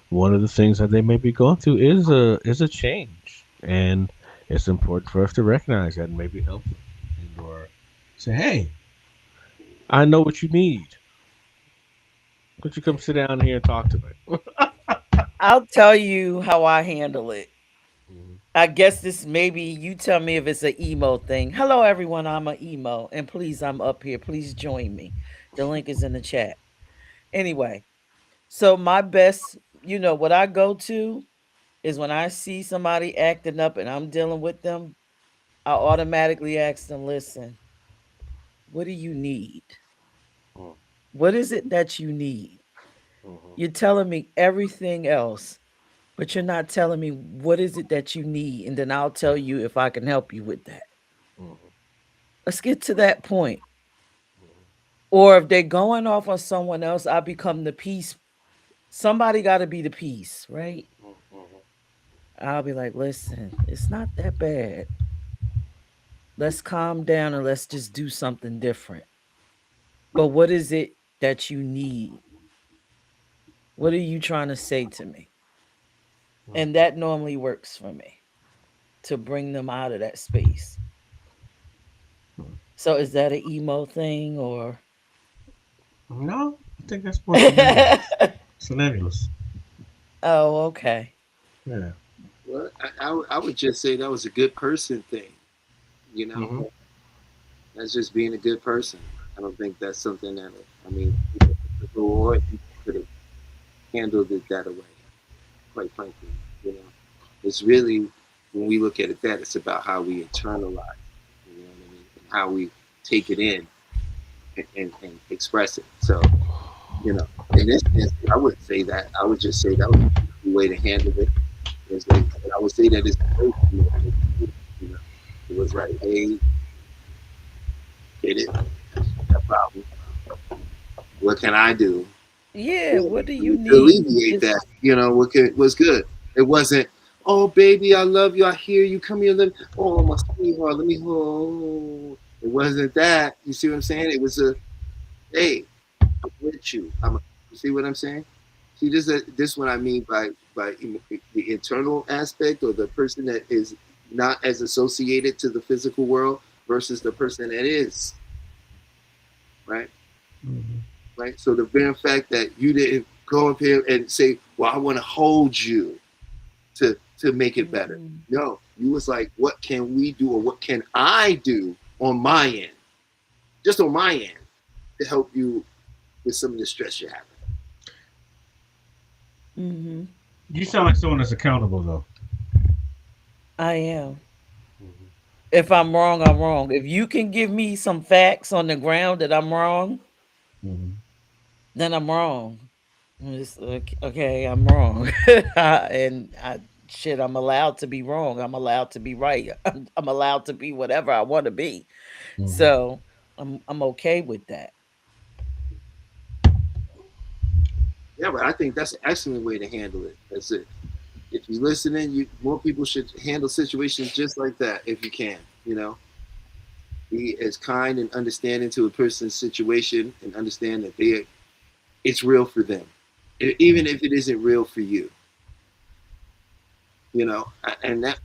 one of the things that they may be going through is a change, and it's important for us to recognize that and maybe help them, and or say, "Hey, I know what you need. Could you come sit down here and talk to me?" I'll tell you how I handle it. Mhm. I guess this maybe you tell me if it's an emo thing. Hello, everyone. I'm an emo, and please, I'm up here. Please join me. The link is in the chat. Anyway, so my best, what I go to is when I see somebody acting up and I'm dealing with them, I automatically ask them, listen, what do you need? Mm, What is it that you need? mhm, You're telling me everything else, but you're not telling me what is it that you need, and then I'll tell you if I can help you with that. mhm, Let's get to that point. mhm, Or if they're going off on someone else, I become the peace. Somebody got to be the peace, right? mhm, mhm. I'll be like, listen, it's not that bad. Let's calm down and let's just do something different. But what is it that you need? What are you trying to say to me? And that normally works for me to bring them out of that space. So is that an emo thing or? No, I think that's more shenanigans. Shenanigans. Oh, okay. Yeah. Well, I would just say that was a good person thing. You know, Mm-hmm. that's just being a good person. I don't think that's something that, I mean, or you could have handled it that way, quite frankly. You know, it's really, when we look at it, that it's about how we internalize, you know what I mean, and how we take it in and express it. So, you know, in this instance, I wouldn't say that. I would just say that was the way to handle it. Is like, I would say that it's you know, it was like, hey, get it, no problem. What can I do Yeah, to what do you need? alleviate It's that? You know, was good. It wasn't, oh baby, I love you, I hear you, come here, oh my sweetheart, let me hold. It wasn't that. You see what I'm saying? It was a, hey, I'm with you. You see what I'm saying? See, this what I mean by the internal aspect, or the person that is not as associated to the physical world versus the person that is, right? Mm-hmm. Right. So the very fact that you didn't go up here and say, "Well, I want to hold you to make it better." Mhm. No, you was like, "What can we do, or what can I do on my end, just on my end, to help you with some of the stress you're having?" Mhm. You sound like someone that's accountable, though. I am. Mhm. If I'm wrong, I'm wrong. If you can give me some facts on the ground that I'm wrong, Mm-hmm. then I'm wrong. It's okay, okay, I'm wrong. And shit, I'm allowed to be wrong. I'm allowed to be right. I'm allowed to be whatever I want to be. Mm-hmm. So I'm okay with that. Yeah, but I think that's an excellent way to handle it. That's it. If you're listening, more people should handle situations just like that if you can. You know, be as kind and understanding to a person's situation, and understand that it's real for them, even if it isn't real for you. You know, and that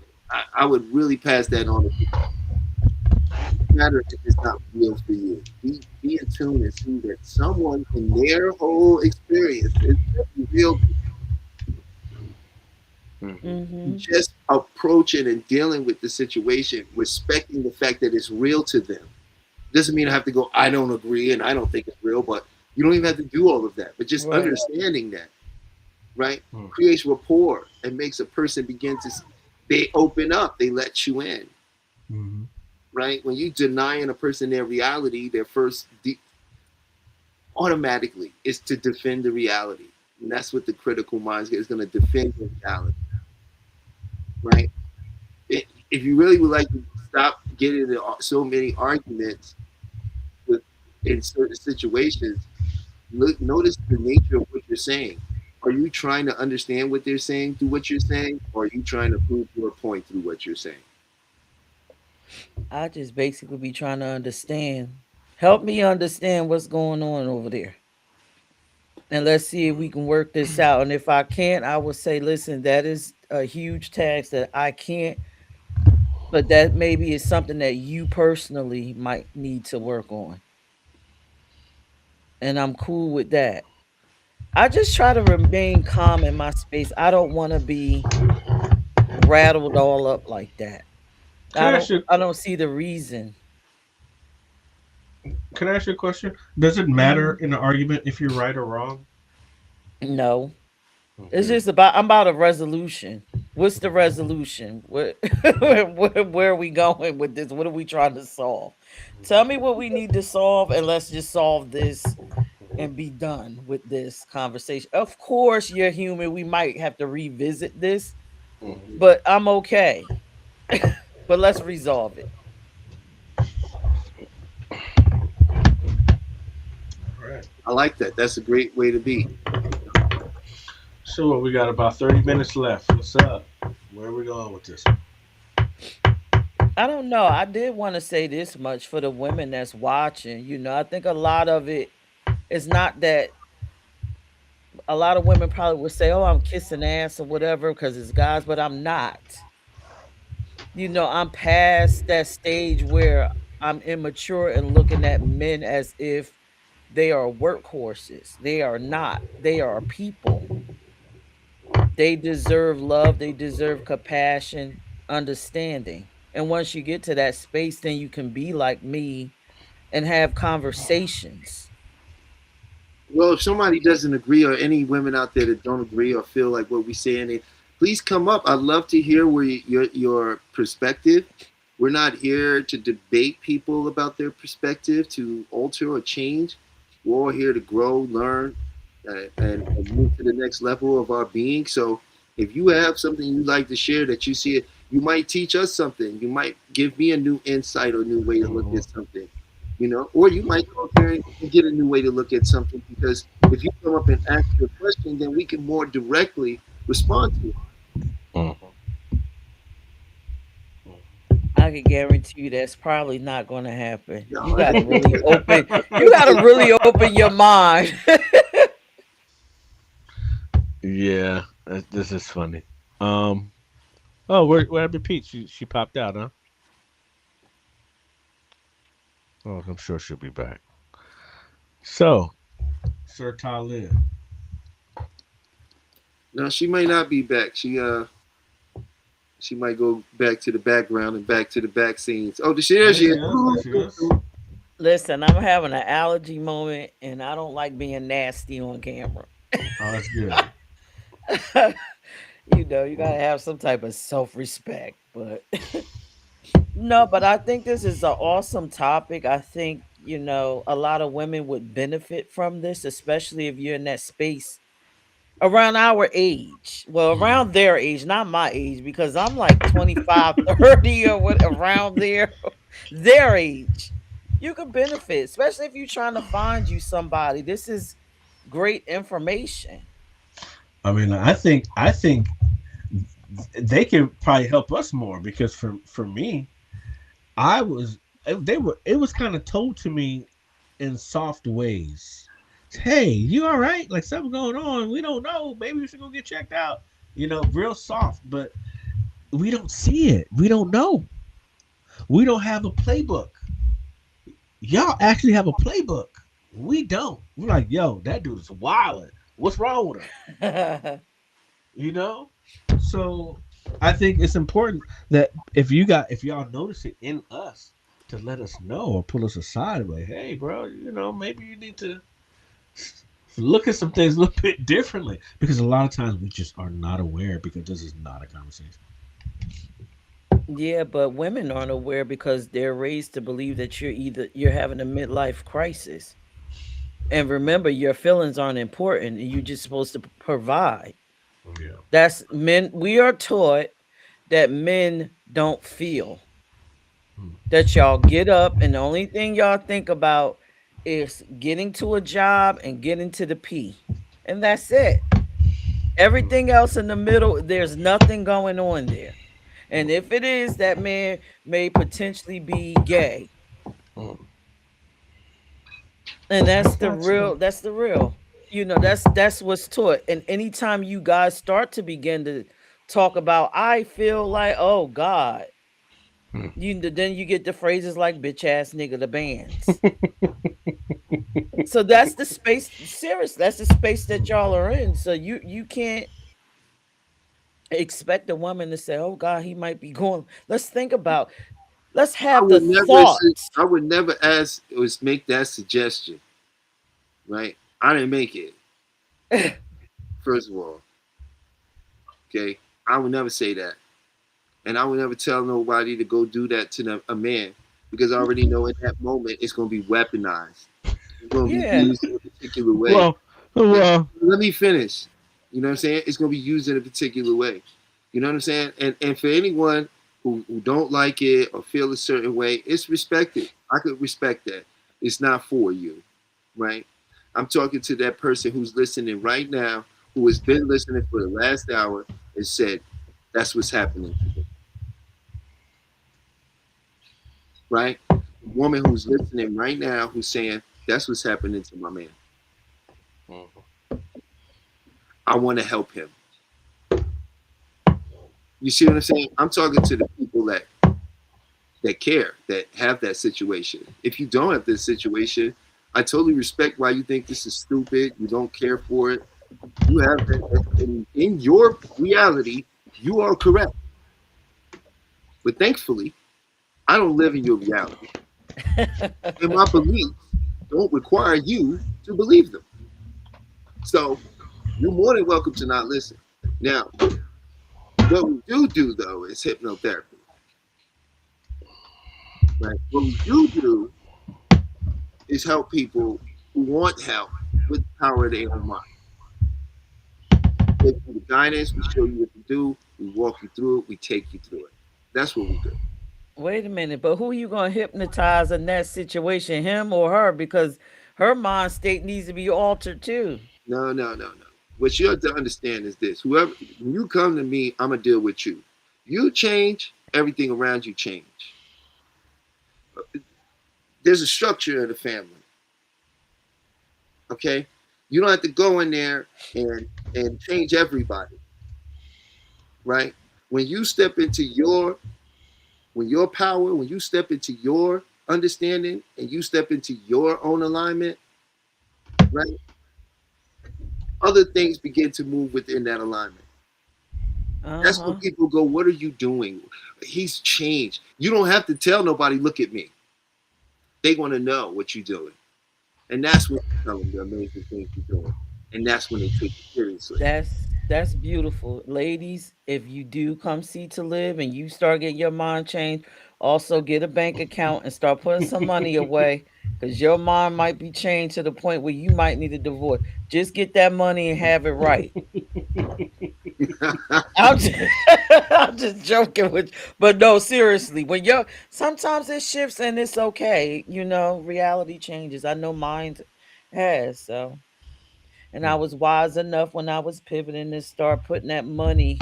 I would really pass that on to people. No matter if it's not real for you, be in tune and see that someone in their whole experience is real. Mhm. Mhm. Just approaching and dealing with the situation, respecting the fact that it's real to them. Doesn't mean I have to go, I don't agree and I don't think it's real, but you don't even have to do all of that. But just Right. understanding that, right, Mhm. creates rapport and makes a person begin to, they open up, they let you in, Mm-hmm. right? When you denying a person their reality, their first automatically is to defend the reality. And that's what the critical mind is going to defend the reality, right? If you really would like to stop getting into so many arguments with in certain situations, notice the nature of what you're saying. Are you trying to understand what they're saying through what you're saying, or are you trying to prove your point through what you're saying? I just basically be trying to understand. Help me understand what's going on over there. And let's see if we can work this out. And if I can't, I will say, listen, that is a huge task that I can't, but that maybe is something that you personally might need to work on. And I'm cool with that. I just try to remain calm in my space. I don't want to be rattled all up like that. Can I ask you? I don't see the reason. Can I ask you a question? Does it matter in an argument if you're right or wrong? No. It's Okay. just about I'm about a resolution. What's the resolution? What where are we going with this? What are we trying to solve? Tell me what we need to solve and let's just solve this and be done with this conversation. Of course, you're human. We might have to revisit this, Mhm. but I'm okay. But let's resolve it. All right. I like that. That's a great way to be. So what, we got about 30 minutes left. What's up? Where are we going with this? I don't know. I did want to say this much for the women that's watching. I think a lot of it is not that a lot of women probably would say, "Oh, I'm kissing ass or whatever because it's guys," but I'm not. I'm past that stage where I'm immature and looking at men as if they are workhorses. They are not. They are people. They deserve love, they deserve compassion, understanding. And once you get to that space, then you can be like me and have conversations. Well, if somebody doesn't agree, or any women out there that don't agree or feel like what we saying, please come up. I'd love to hear where your perspective. We're not here to debate people about their perspective, to alter or change. We're all here to grow, learn, and move to the next level of our being. So, if you have something you'd like to share that you see it, you might teach us something. You might give me a new insight or new way to look Mhm. at something. Or you might go up there and get a new way to look at something, because if you come up and ask your question, then we can more directly respond to it. Mhm. I can guarantee you that's probably not going to happen. No, You got to really open you got to really open your mind. Yeah, this is funny. Um. Oh, where happened to Pete? She popped out, huh? Oh, I'm sure she'll be back. So, Sir Talib. no, she might not be back. She might go back to the background and back to the back scenes. Oh, there There she she is. is. There she is. Listen, I'm having an allergy moment and I don't like being nasty on camera. Oh, that's good. You got to have some type of self-respect, but no, but I think this is an awesome topic. I think, a lot of women would benefit from this, especially if you're in that space around our age. Well, Mhm. around their age, not my age, because I'm like 25, 30, or what around there. Their age. You could benefit, especially if you're trying to find you somebody. This is great information. I mean, I think they can probably help us more because for me, I was they were it was kind of told to me in soft ways. Hey, you all right? Like something going on? We don't know. Maybe we should go get checked out. Real soft, but we don't see it. We don't know. We don't have a playbook. Y'all actually have a playbook. We don't. We're like, yo, that dude is wild. What's wrong with him? You know? So I think it's important that if y'all notice it in us, to let us know or pull us aside, like, hey, bro, maybe you need to look at some things a little bit differently, because a lot of times we just are not aware because this is not a conversation. Yeah, but women aren't aware because they're raised to believe that you're having a midlife crisis. And remember, your feelings aren't important. You're just supposed to provide. Yeah. That's men. We are taught that men don't feel. Hmm. That y'all get up and the only thing y'all think about is getting to a job and getting to the P. And that's it. Everything else in the middle, there's nothing going on there. And if it is, that man may potentially be gay. Hmm. And I got you. that's the real. That's what's taught. And anytime you guys start to begin to talk about, I feel like, oh God, Hmm. then you get the phrases like bitch ass nigga the bands. So that's the space, serious, that's the space that y'all are in. So you can't expect a woman to say, oh God, he might be going. Let's think about, Let's I have the would never thought. I would never ask or make that suggestion, right? I didn't make it. First of all, okay, I would never say that, and I would never tell nobody to go do that to a man because I already know in that moment it's going to be weaponized. It's going to be Yeah. used in a particular way. Well, Let me finish. You know what I'm saying? It's going to be used in a particular way. You know what I'm saying? And for anyone who don't like it or feel a certain way, it's respected. I could respect that. It's not for you, right? I'm talking to that person who's listening right now, who has been listening for the last hour and said, that's what's happening to me, right? The woman who's listening right now who's saying, that's what's happening to my man. I want to help him. You see what I'm saying? I'm talking to the people that care, that have that situation. If you don't have this situation, I totally respect why you think this is stupid. You don't care for it. You have that in your reality. You are correct. But thankfully, I don't live in your reality. And my beliefs don't require you to believe them. So you're more than welcome to not listen. Now, what we do though is hypnotherapy. Right? What we do is help people who want help with the power of their own mind. We give you the guidance, we show you what to do, we walk you through it, we take you through it. That's what we do. Wait a minute, but who you gonna hypnotize in that situation, him or her? Because her mind state needs to be altered too. No. What you have to understand is this: whoever, when you come to me, I'm gonna deal with you. You change, everything around you change. There's a structure in the family. Okay, you don't have to go in there and change everybody, right? When you step into your power, when you step into your understanding and you step into your own alignment, right? Other things begin to move within that alignment. That's when people go, what are you doing? He's changed. You don't have to tell nobody, look at me. They want to know what you're doing. And that's when you tell them the amazing things you're doing. And that's when they take it seriously. That's beautiful. Ladies, if you do come see to live and you start getting your mind changed, also get a bank account and start putting some money away because your mind might be changed to the point where you might need a divorce. Just get that money and have it right. I'm just, I'm just joking with you. But no, seriously, when you're sometimes it shifts and it's okay. Reality changes. I know mine has, so. And I was wise enough when I was pivoting to start putting that money,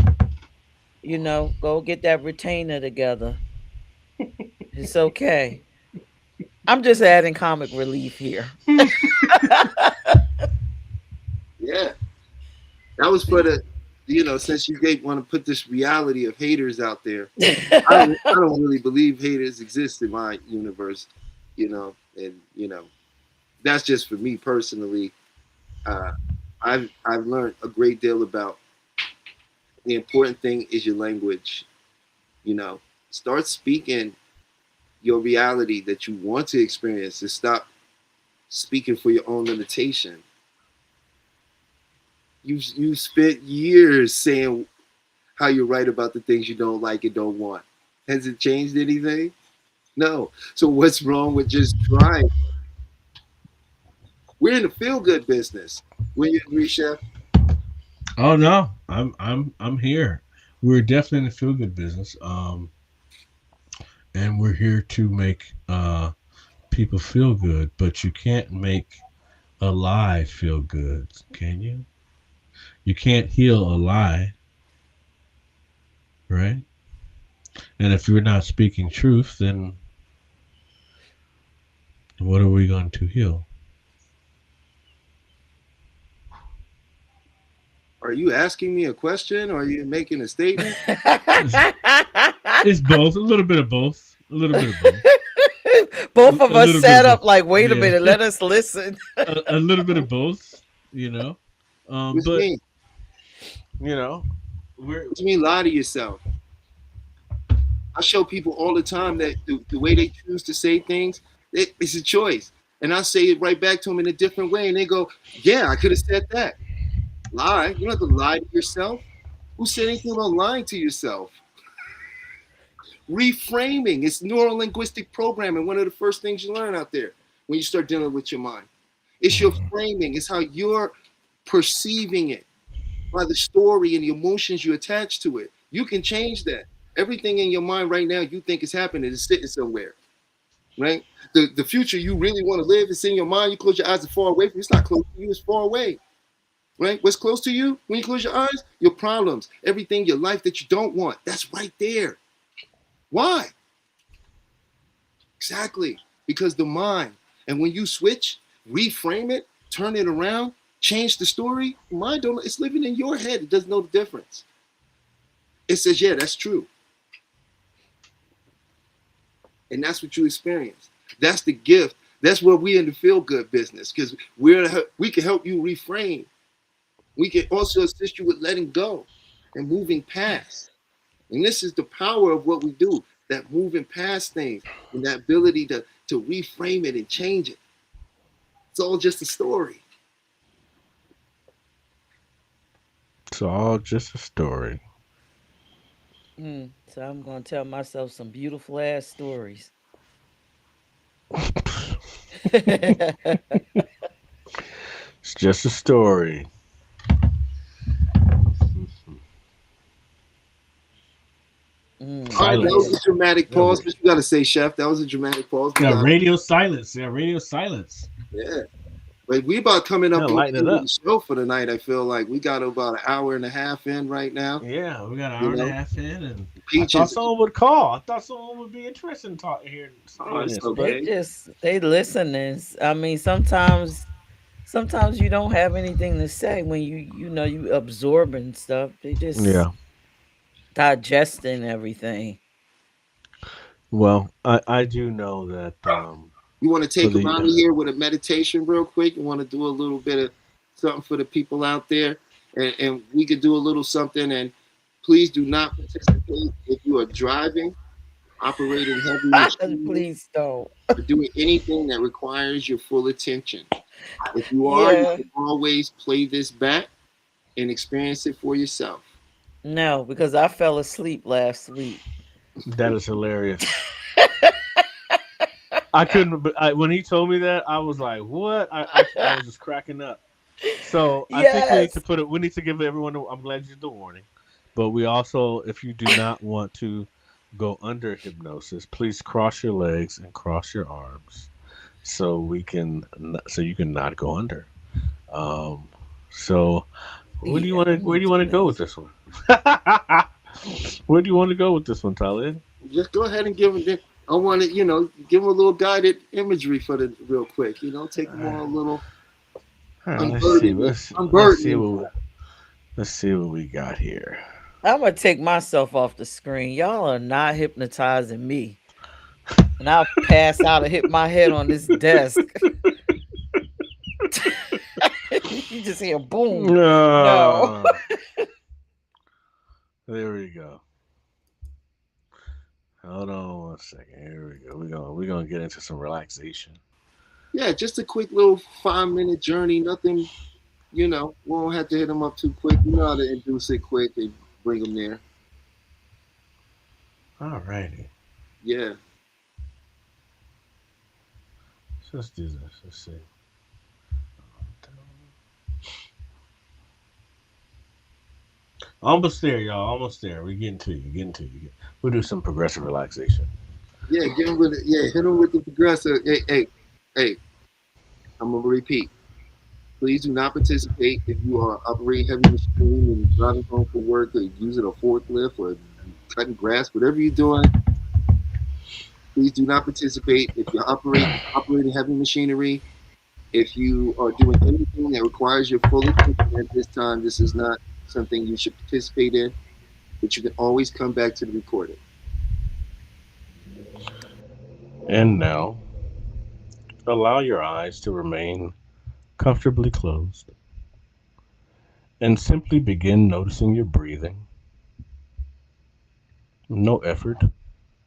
go get that retainer together. It's okay. I'm just adding comic relief here. Yeah. That was for the, since you want to put this reality of haters out there. I don't really believe haters exist in my universe, and that's just for me personally. I've learned a great deal about the important thing is your language. Start speaking your reality that you want to experience and stop speaking for your own limitation. You spent years saying how you're right about the things you don't like and don't want. Has it changed anything? No. So what's wrong with just trying? We're in the feel good business. Will you agree, Chef? Oh no, I'm here. We're definitely in the feel good business. And we're here to make people feel good, but you can't make a lie feel good, can you? You can't heal a lie, right? And if you're not speaking truth, then what are we going to heal? Are you asking me a question or are you making a statement? It's both, a little bit of both, a little bit of both. Both of A us little bit sat of up both. like, wait a Yeah. minute, let us listen. A little bit of both, What do you but mean? you know, we're What do you mean lie to yourself? I show people all the time that the way they choose to say things, it's a choice. And I say it right back to them in a different way. And they go, yeah, I could have said that. Lie. You don't have to lie to yourself. Who said anything about lying to yourself? Reframing. It's neuro linguistic programming. One of the first things you learn out there when you start dealing with your mind. It's your framing. It's how you're perceiving it by the story and the emotions you attach to it. You can change that. Everything in your mind right now you think is happening is sitting somewhere, right? The future you really want to live is in your mind. You close your eyes, it's far away from you. It's not close to you, it's far away, right? What's close to you when you close your eyes? Your problems, everything, your life that you don't want. That's right there. Why? Exactly. Because the mind. And when you switch, reframe it, turn it around, change the story, mind don't, it's living in your head. It doesn't know the difference. It says, yeah, that's true. And that's what you experience. That's the gift. That's where we in the feel good business, because we can help you reframe. We can also assist you with letting go and moving past. And this is the power of what we do, that moving past things and that ability to reframe it and change it. It's all just a story. It's all just a story. So I'm gonna tell myself some beautiful ass stories. It's just a story. All right, that was a dramatic That was pause. But you got to say, Chef, that was a dramatic pause. Yeah, radio silence. Yeah, radio silence. Yeah. But we about coming up Yeah, to lighten it the up. show for the night. I feel like we got about an hour and a half in right now. Yeah, we got an You hour and a know, half in, and I thought Peaches. someone would call. I thought someone would be interested in talking here. Oh, it's This, okay. They listening. I mean, sometimes you don't have anything to say when you absorbing stuff. They just yeah. digesting everything. Well, I do know that You want to for take them out of here with a meditation real quick? You want to do a little bit of something for the people out there? And we could do a little something. And please do not participate if you are driving, operating heavy machinery, Please don't. or doing anything that requires your full attention. If you are, you Yeah. can always play this back and experience it for yourself. No, because I fell asleep last week. that is hilarious. I couldn't. But when he told me that, I was like, "What?" I was just cracking up. So I think we need to Yes. put it. We need to give everyone. I'm glad you did the warning, but we also, if you do not want to go under hypnosis, please cross your legs and cross your arms, so so you can not go under. Um, so where do you Yeah, want to? I'm Where gonna do you do want to go that. with this one? Where do you want to go with this one, Talib? Just go ahead and give them. I want to, give them a little guided imagery for the real quick. Take them on a little All right, unburdening. let's see what we got here. I'm gonna take myself off the screen. Y'all are not hypnotizing me, and I'll pass out and hit my head on this desk. You just hear boom. No. No. There we go. Hold on one second. Here we go. We're gonna get into some relaxation. Yeah, just a quick little 5-minute journey. Nothing, we won't have to hit them up too quick. You know how to induce it quick and bring them there. All righty. Yeah. So let's do this. Let's see. Almost there, y'all. Almost there. We're getting to you. Getting to you. We'll do some progressive relaxation. Yeah, get them with it. Yeah, hit them with the progressive. Hey. I'm gonna repeat. Please do not participate if you are operating heavy machinery and driving home from work or using a forklift or cutting grass, whatever you're doing. Please do not participate if you're operating heavy machinery. If you are doing anything that requires your full attention at this time, this is not something you should participate in. But you can always come back to the recording. And now, allow your eyes to remain comfortably closed and simply begin noticing your breathing. No effort,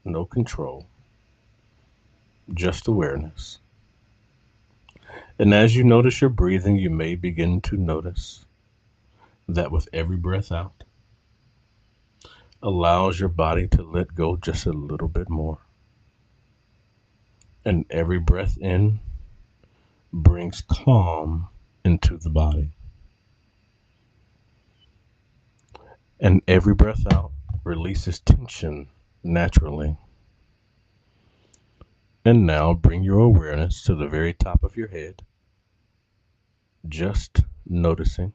no control, just awareness. And as you notice your breathing, you may begin to notice that with every breath out, allows your body to let go just a little bit more. And every breath in brings calm into the body. And every breath out releases tension naturally. And now bring your awareness to the very top of your head, just noticing.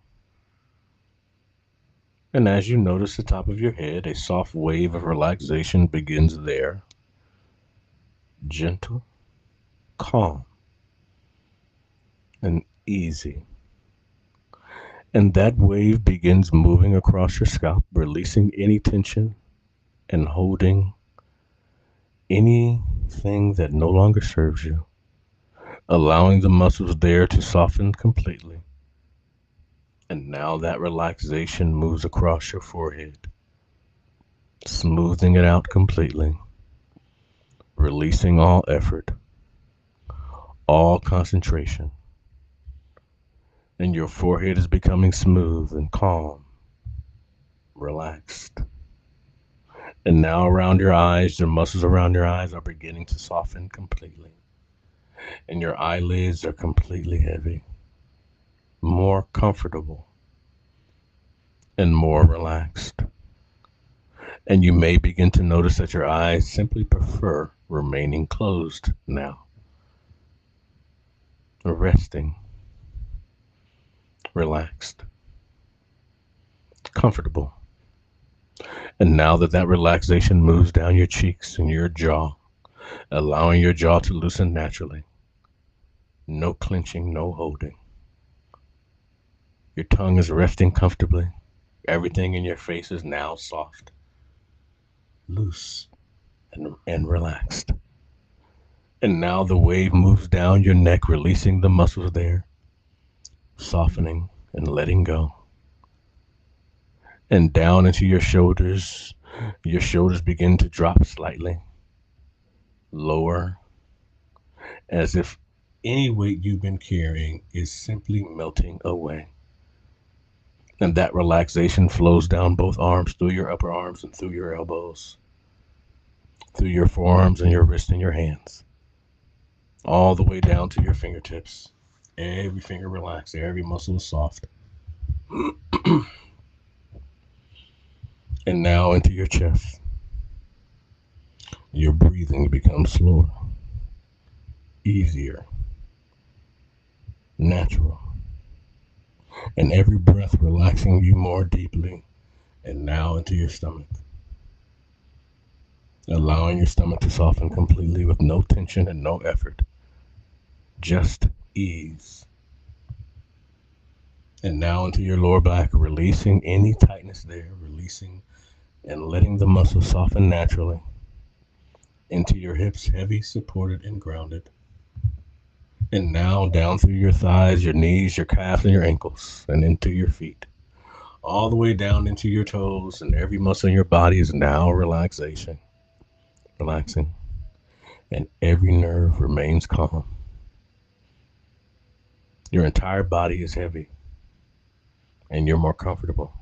And as you notice the top of your head, a soft wave of relaxation begins there, gentle, calm, and easy. And that wave begins moving across your scalp, releasing any tension and holding anything that no longer serves you, allowing the muscles there to soften completely. And now that relaxation moves across your forehead, smoothing it out completely, releasing all effort, all concentration. And your forehead is becoming smooth and calm, relaxed. And now around your eyes, the muscles around your eyes are beginning to soften completely. And your eyelids are completely heavy, more comfortable, and more relaxed. And you may begin to notice that your eyes simply prefer remaining closed now, resting, relaxed, comfortable. And now that that relaxation moves down your cheeks and your jaw, allowing your jaw to loosen naturally, no clenching, no holding. Your tongue is resting comfortably. Everything in your face is now soft, loose, and relaxed. And now the wave moves down your neck, releasing the muscles there, softening and letting go. And down into your shoulders. Your shoulders begin to drop slightly, lower, as if any weight you've been carrying is simply melting away. And that relaxation flows down both arms, through your upper arms and through your elbows, through your forearms and your wrists and your hands, all the way down to your fingertips. Every finger relaxed, every muscle is soft. And now into your chest. Your breathing becomes slower, easier, natural. And every breath relaxing you more deeply. And now into your stomach. Allowing your stomach to soften completely with no tension and no effort. Just ease. And now into your lower back, releasing any tightness there, releasing and letting the muscles soften naturally. Into your hips, heavy, supported, and grounded. And now down through your thighs, your knees, your calves, and your ankles, and into your feet. All the way down into your toes, and every muscle in your body is now relaxing. And every nerve remains calm. Your entire body is heavy, and you're more comfortable,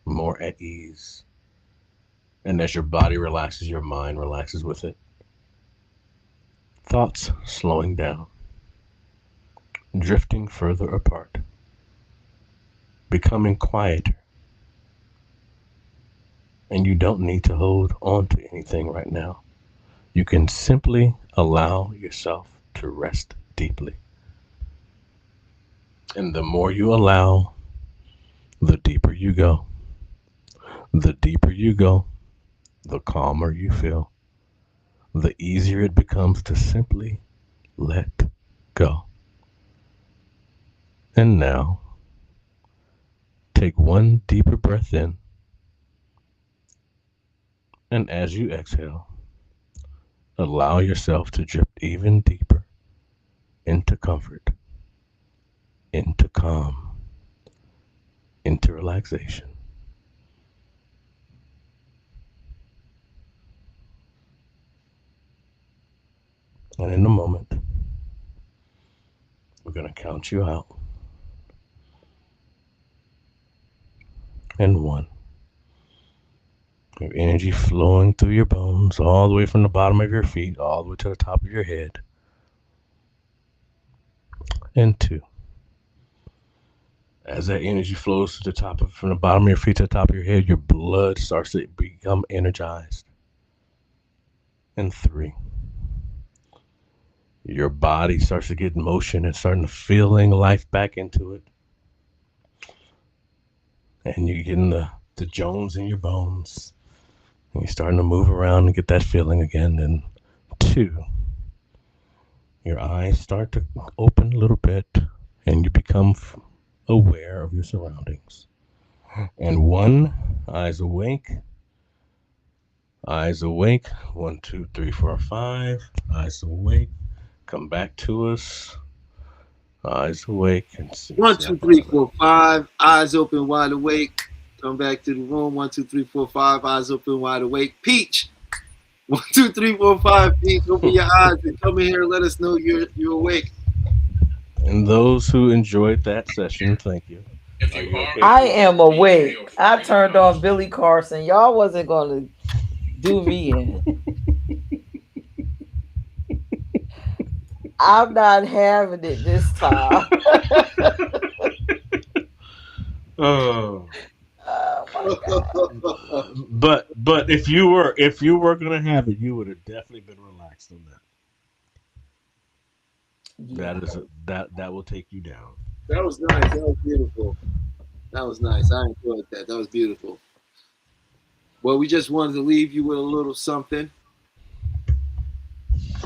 more at ease. And as your body relaxes, your mind relaxes with it. Thoughts slowing down, drifting further apart, becoming quieter. And you don't need to hold on to anything right now. You can simply allow yourself to rest deeply. And the more you allow, the deeper you go. The deeper you go, the calmer you feel. The easier it becomes to simply let go. And now, take one deeper breath in. And as you exhale, allow yourself to drift even deeper into comfort, into calm, into relaxation. And in a moment, we're going to count you out. And one. Your energy flowing through your bones, all the way from the bottom of your feet, all the way to the top of your head. And two. As that energy flows to the top of, from the bottom of your feet to the top of your head, your blood starts to become energized. And three. Your body starts to get motion and starting to feeling life back into it. And you're getting the Jones in your bones. And you're starting to move around and get that feeling again. And two, your eyes start to open a little bit and you become aware of your surroundings. And one, eyes awake. Eyes awake. 1, 2, 3, 4, 5. Eyes awake. Come back to us. Eyes awake. And 1, 2, 3, 4, 5. Eyes open, wide awake. Come back to the room. 1, 2, 3, 4, 5. Eyes open, wide awake. Peach. 1, 2, 3, 4, 5. Peach. Open your eyes and come in here and let us know you're awake. And those who enjoyed that session, thank you. I am awake. I turned on Billy Carson. Y'all wasn't gonna do me in. I'm not having it this time. Oh. Oh my God. But if you were gonna have it, you would have definitely been relaxed on that. Yeah. That will take you down. That was nice. That was beautiful. That was nice. I enjoyed that. That was beautiful. Well, we just wanted to leave you with a little something.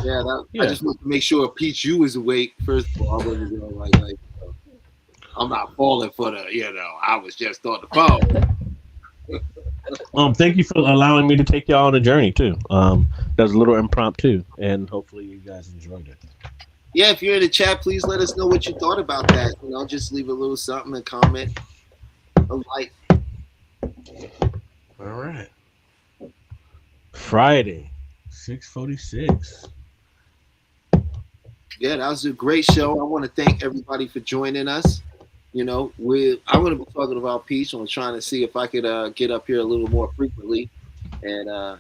Yeah, I just wanted to make sure Peach, you was awake. First of all, I wasn't going like I'm not falling for the, I was just on the phone. Thank you for allowing me to take y'all on a journey too. That was a little impromptu, and hopefully you guys enjoyed it. Yeah, if you're in the chat, please let us know what you thought about that. Just leave a little something, a comment, a like. All right. Friday, 6:46. Yeah, that was a great show. I want to thank everybody for joining us. I'm going to be talking about Peach. I'm trying to see if I could get up here a little more frequently, and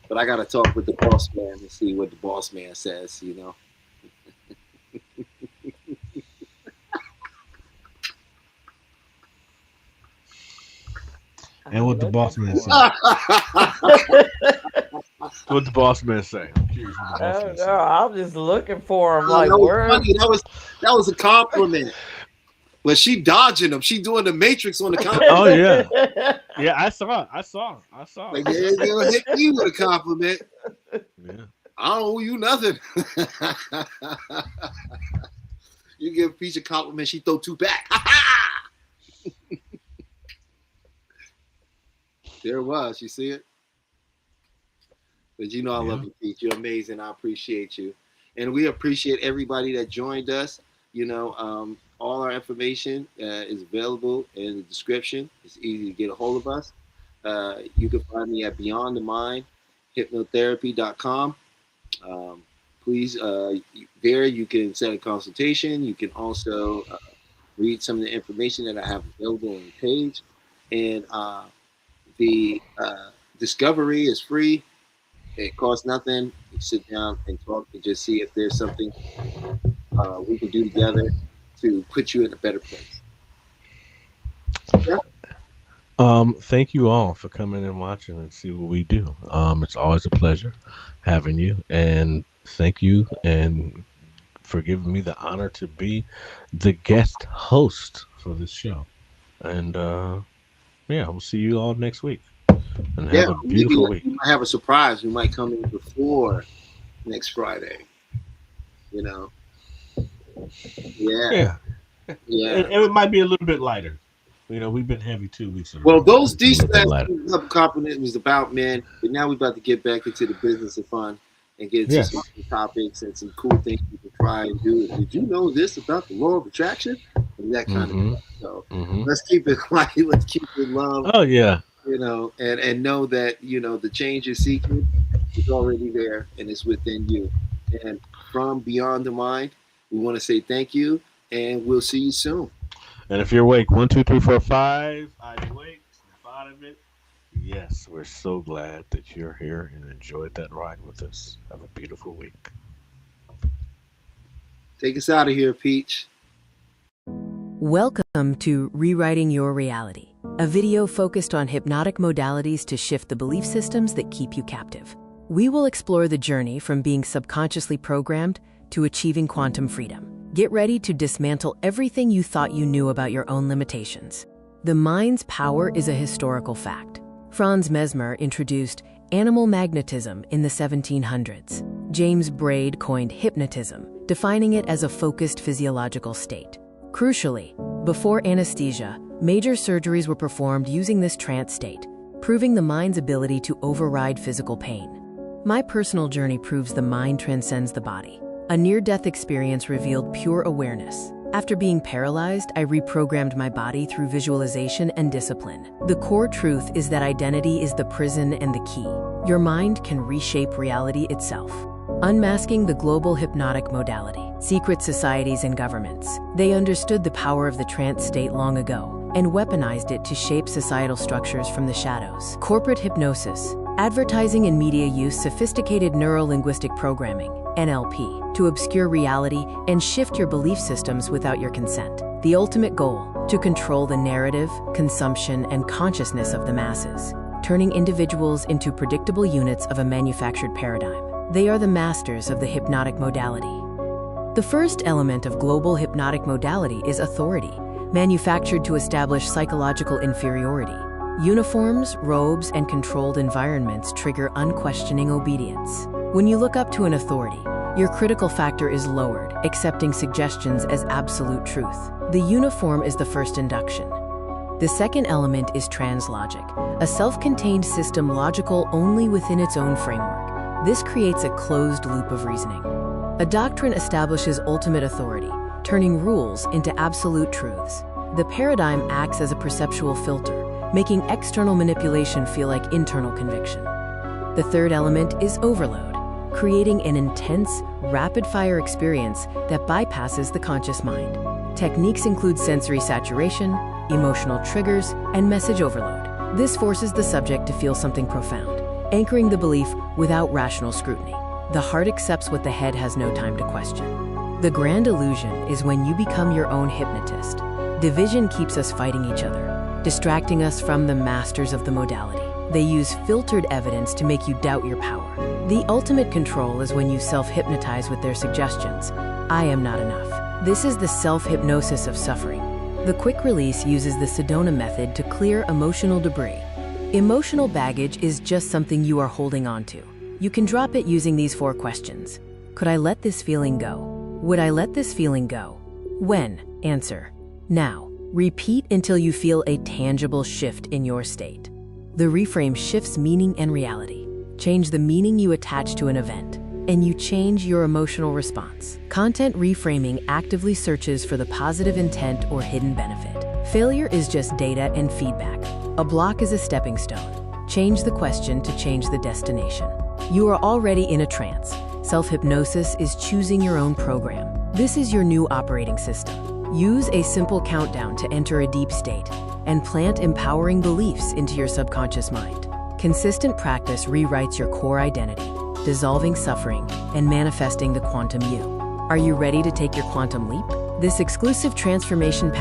but I got to talk with the boss man and see what the boss man says. And what the boss man say? What the boss man say? I'm curious what the boss man say. I'm just looking for him. Oh, Like, that was where? funny. That was a compliment. But she dodging him. She doing the Matrix on the compliment. Oh yeah, yeah. I saw. Like, they're gonna hit you with a compliment. Yeah. I don't owe you nothing. You give Peach a compliment, she throw two back. There it was. You see it? But I love you, Peach. You're amazing. I appreciate you. And we appreciate everybody that joined us. All our information is available in the description. It's easy to get a hold of us. You can find me at Beyond the Mind, hypnotherapy.com. Please, there you can set a consultation. You can also read some of the information that I have available on the page. And the discovery is free. It costs nothing. You sit down and talk and just see if there's something we can do together to put you in a better place. Yeah. Thank you all for coming and watching and see what we do. It's always a pleasure having you, and thank you and for giving me the honor to be the guest host for this show. And we'll see you all next week. And have a beautiful week. We might have a surprise. We might come in before next Friday. Yeah. And it might be a little bit lighter. We've been heavy 2 weeks ago. Well, these last compliment was about men, but now we're about to get back into the business of fun and get into some topics and some cool things you can try and do. Did you know this about the law of attraction? And that kind of stuff. So let's keep it light. Let's keep it love. Oh yeah. And know that the change you're seeking is already there and it's within you. And from Beyond the Mind, we want to say thank you, and we'll see you soon. And if you're awake, 1, 2, 3, 4, 5, I'm awake. Snap out of it. Yes, we're so glad that you're here and enjoyed that ride with us. Have a beautiful week. Take us out of here, Peach. Welcome to Rewriting Your Reality, a video focused on hypnotic modalities to shift the belief systems that keep you captive. We will explore the journey from being subconsciously programmed to achieving quantum freedom. Get ready to dismantle everything you thought you knew about your own limitations. The mind's power is a historical fact. Franz Mesmer introduced animal magnetism in the 1700s. James Braid coined hypnotism, defining it as a focused physiological state. Crucially, before anesthesia, major surgeries were performed using this trance state, proving the mind's ability to override physical pain. My personal journey proves the mind transcends the body. A near-death experience revealed pure awareness. After being paralyzed, I reprogrammed my body through visualization and discipline. The core truth is that identity is the prison and the key. Your mind can reshape reality itself. Unmasking the global hypnotic modality. Secret societies and governments. They understood the power of the trance state long ago and weaponized it to shape societal structures from the shadows. Corporate hypnosis. Advertising and media use sophisticated neuro-linguistic programming, NLP, to obscure reality and shift your belief systems without your consent. The ultimate goal, to control the narrative, consumption, and consciousness of the masses, turning individuals into predictable units of a manufactured paradigm. They are the masters of the hypnotic modality. The first element of global hypnotic modality is authority, manufactured to establish psychological inferiority. Uniforms, robes, and controlled environments trigger unquestioning obedience. When you look up to an authority, your critical factor is lowered, accepting suggestions as absolute truth. The uniform is the first induction. The second element is translogic, a self-contained system logical only within its own framework. This creates a closed loop of reasoning. A doctrine establishes ultimate authority, turning rules into absolute truths. The paradigm acts as a perceptual filter, making external manipulation feel like internal conviction. The third element is overload, creating an intense, rapid-fire experience that bypasses the conscious mind. Techniques include sensory saturation, emotional triggers, and message overload. This forces the subject to feel something profound, anchoring the belief without rational scrutiny. The heart accepts what the head has no time to question. The grand illusion is when you become your own hypnotist. Division keeps us fighting each other, distracting us from the masters of the modality. They use filtered evidence to make you doubt your power. The ultimate control is when you self-hypnotize with their suggestions. I am not enough. This is the self-hypnosis of suffering. The quick release uses the Sedona method to clear emotional debris. Emotional baggage is just something you are holding on to. You can drop it using these 4 questions. Could I let this feeling go? Would I let this feeling go? When? Answer. Now. Repeat until you feel a tangible shift in your state. The reframe shifts meaning and reality. Change the meaning you attach to an event, and you change your emotional response. Content reframing actively searches for the positive intent or hidden benefit. Failure is just data and feedback. A block is a stepping stone. Change the question to change the destination. You are already in a trance. Self-hypnosis is choosing your own program. This is your new operating system. Use a simple countdown to enter a deep state and plant empowering beliefs into your subconscious mind. Consistent practice rewrites your core identity, dissolving suffering and manifesting the quantum you. Are you ready to take your quantum leap? This exclusive transformation package